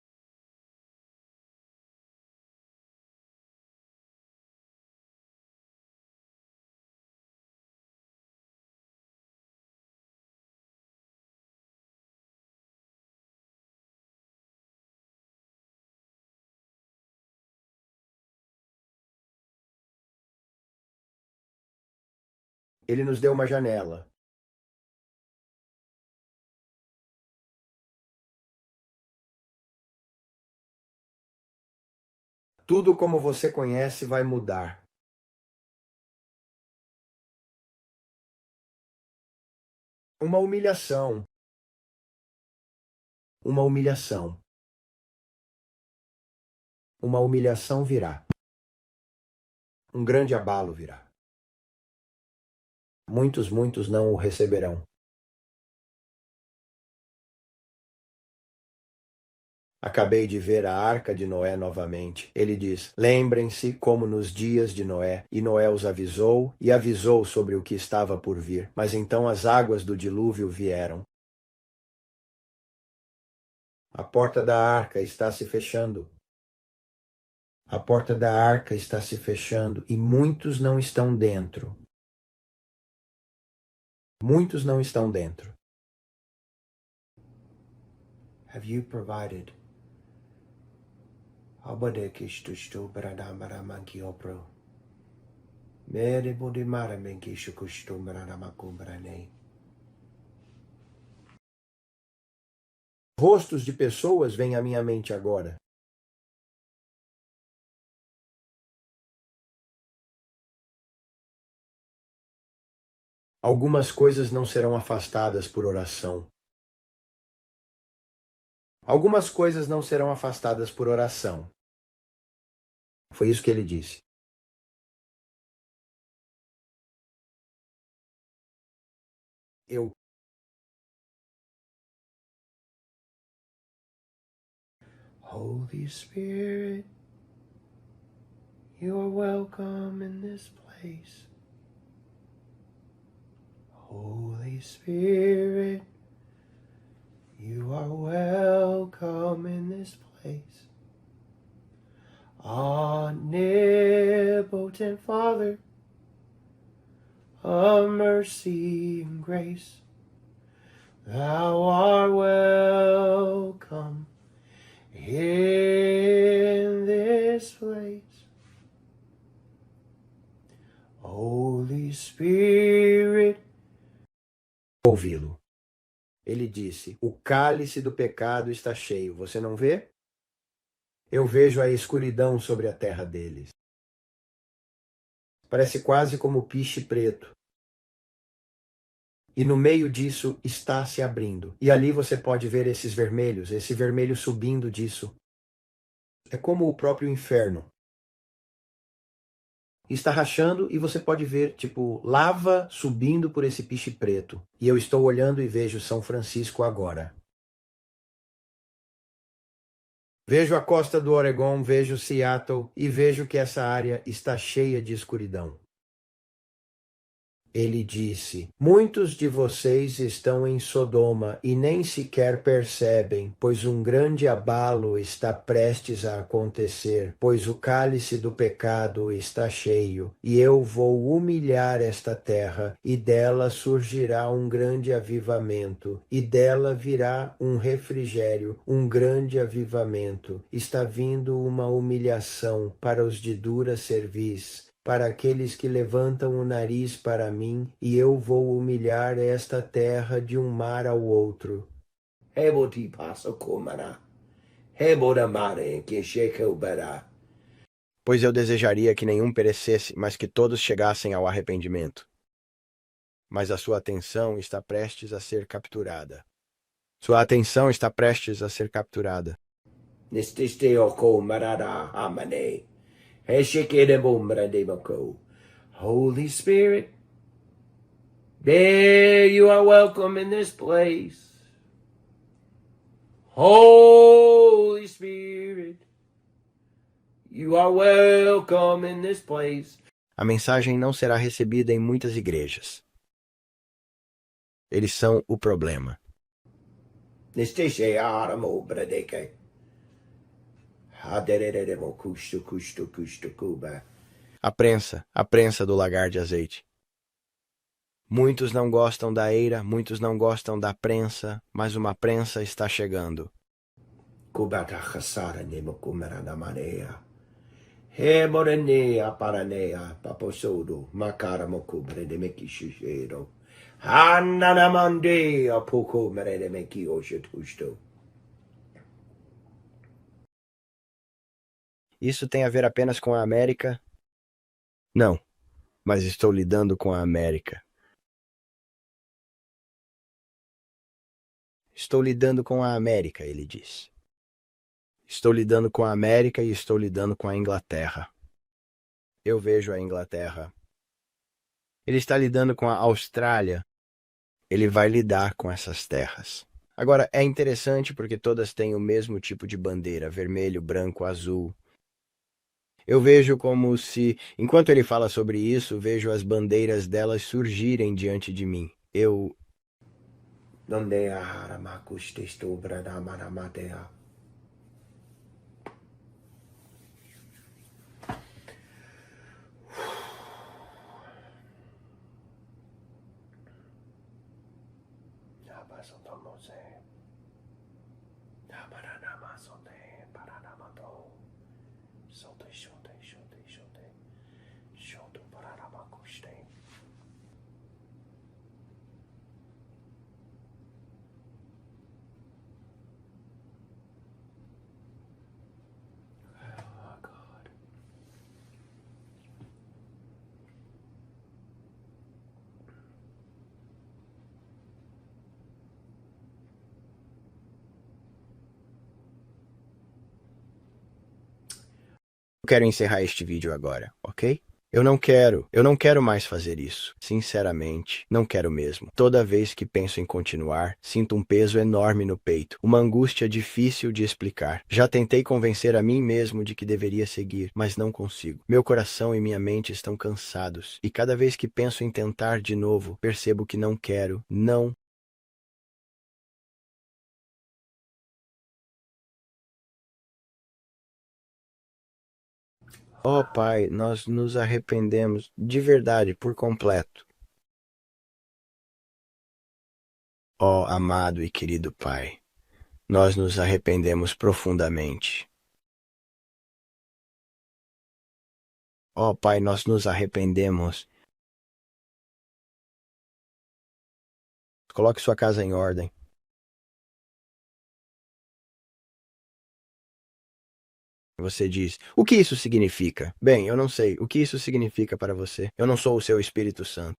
Ele nos deu uma janela. Tudo como você conhece vai mudar. Uma humilhação. Uma humilhação. Uma humilhação virá. Um grande abalo virá. Muitos não o receberão. Acabei de ver a arca de Noé novamente. Ele diz: lembrem-se como nos dias de Noé. E Noé os avisou e avisou sobre o que estava por vir. Mas então as águas do dilúvio vieram. A porta da arca está se fechando. A porta da arca está se fechando e muitos não estão dentro. Muitos não estão dentro. Have you provided? Abadekistustu bradamaramankiopro. Mere bodimara menkishukustu bradamakumbranei. Rostos de pessoas vêm à minha mente agora. Algumas coisas não serão afastadas por oração. Algumas coisas não serão afastadas por oração. Foi isso que ele disse. Holy Spirit, you are welcome in this place. Holy Spirit, you are welcome in this place. Omnipotent Father of mercy and grace, thou art welcome in this place. Holy Spirit. Ouvi-lo. Ele disse: o cálice do pecado está cheio. Você não vê? Eu vejo a escuridão sobre a terra deles. Parece quase como piche preto. E no meio disso está se abrindo. E ali você pode ver esses vermelhos, esse vermelho subindo disso. É como o próprio inferno.
Está rachando e você pode ver, tipo, lava subindo por esse piche preto. E eu estou olhando e vejo São Francisco agora. Vejo a costa do Oregon, vejo Seattle e vejo que essa área está cheia de escuridão. Ele disse: muitos de vocês estão em Sodoma e nem sequer percebem, pois um grande abalo está prestes a acontecer, pois o cálice do pecado está cheio, e eu vou humilhar esta terra, e dela surgirá um grande avivamento, e dela virá um refrigério, um grande avivamento. Está vindo uma humilhação para os de dura cerviz, para aqueles que levantam o nariz para mim, e eu vou humilhar esta terra de um mar ao outro.
Pois eu desejaria que nenhum perecesse, mas que todos chegassem ao arrependimento. Mas a sua atenção está prestes a ser capturada. Sua atenção está prestes a ser capturada.
Holy Spirit, there you are welcome in this place. Holy Spirit, you are welcome in this place.
A mensagem não será recebida em muitas igrejas. Eles são o problema. A prensa do lagar de azeite. Muitos não gostam da eira, muitos não gostam da prensa, mas uma prensa está chegando. Isso tem a ver apenas com a América? Não, mas estou lidando com a América. Estou lidando com a América, ele diz. Estou lidando com a América e estou lidando com a Inglaterra. Eu vejo a Inglaterra. Ele está lidando com a Austrália. Ele vai lidar com essas terras. Agora, é interessante porque todas têm o mesmo tipo de bandeira, vermelho, branco, azul. Eu vejo como se, enquanto ele fala sobre isso, vejo as bandeiras delas surgirem diante de mim. Eu quero encerrar este vídeo agora, ok? Eu não quero mais fazer isso. Sinceramente, não quero mesmo. Toda vez que penso em continuar, sinto um peso enorme no peito, uma angústia difícil de explicar. Já tentei convencer a mim mesmo de que deveria seguir, mas não consigo. Meu coração e minha mente estão cansados, e cada vez que penso em tentar de novo, percebo que não quero, não. Ó Pai, nós nos arrependemos de verdade, por completo. Ó amado e querido Pai, nós nos arrependemos profundamente. Ó Pai, nós nos arrependemos. Coloque sua casa em ordem. Você diz, o que isso significa? Bem, eu não sei. O que isso significa para você? Eu não sou o seu Espírito Santo.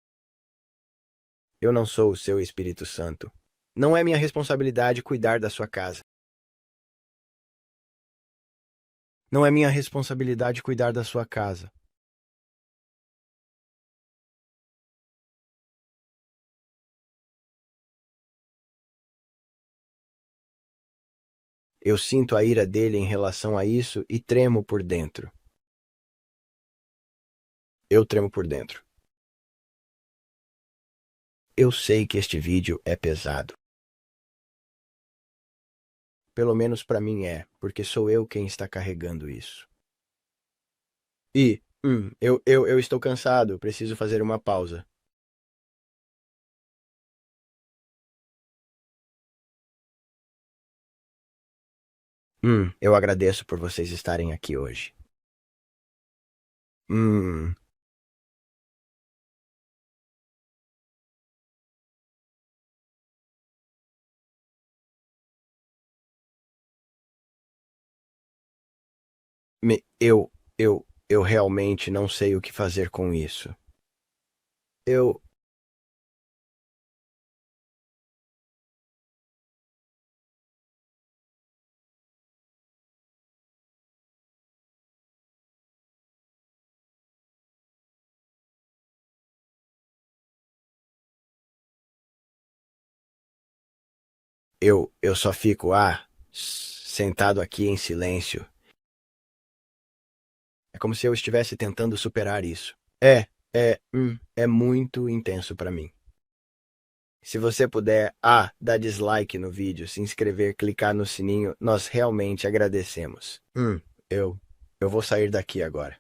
Eu não sou o seu Espírito Santo. Não é minha responsabilidade cuidar da sua casa. Não é minha responsabilidade cuidar da sua casa.
Eu sinto a ira dele em relação a isso e tremo por dentro. Eu tremo por dentro. Eu sei que este vídeo é pesado. Pelo menos para mim é, porque sou eu quem está carregando isso. E, eu estou cansado, preciso fazer uma pausa. Eu agradeço por vocês estarem aqui hoje. Hum, eu realmente não sei o que fazer com isso. Eu, eu só fico, sentado aqui em silêncio. É como se eu estivesse tentando superar isso. É muito intenso para mim. Se você puder, dar dislike no vídeo, se inscrever, clicar no sininho, nós realmente agradecemos. Eu vou sair daqui agora.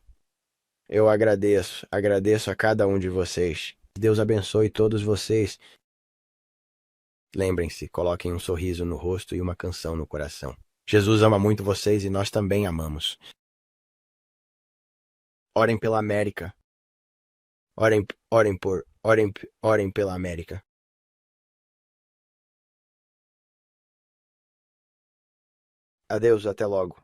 Eu agradeço a cada um de vocês. Deus abençoe todos vocês. Lembrem-se, coloquem um sorriso no rosto e uma canção no coração. Jesus ama muito vocês e nós também amamos. Orem pela América. Orem pela América. Adeus, até logo.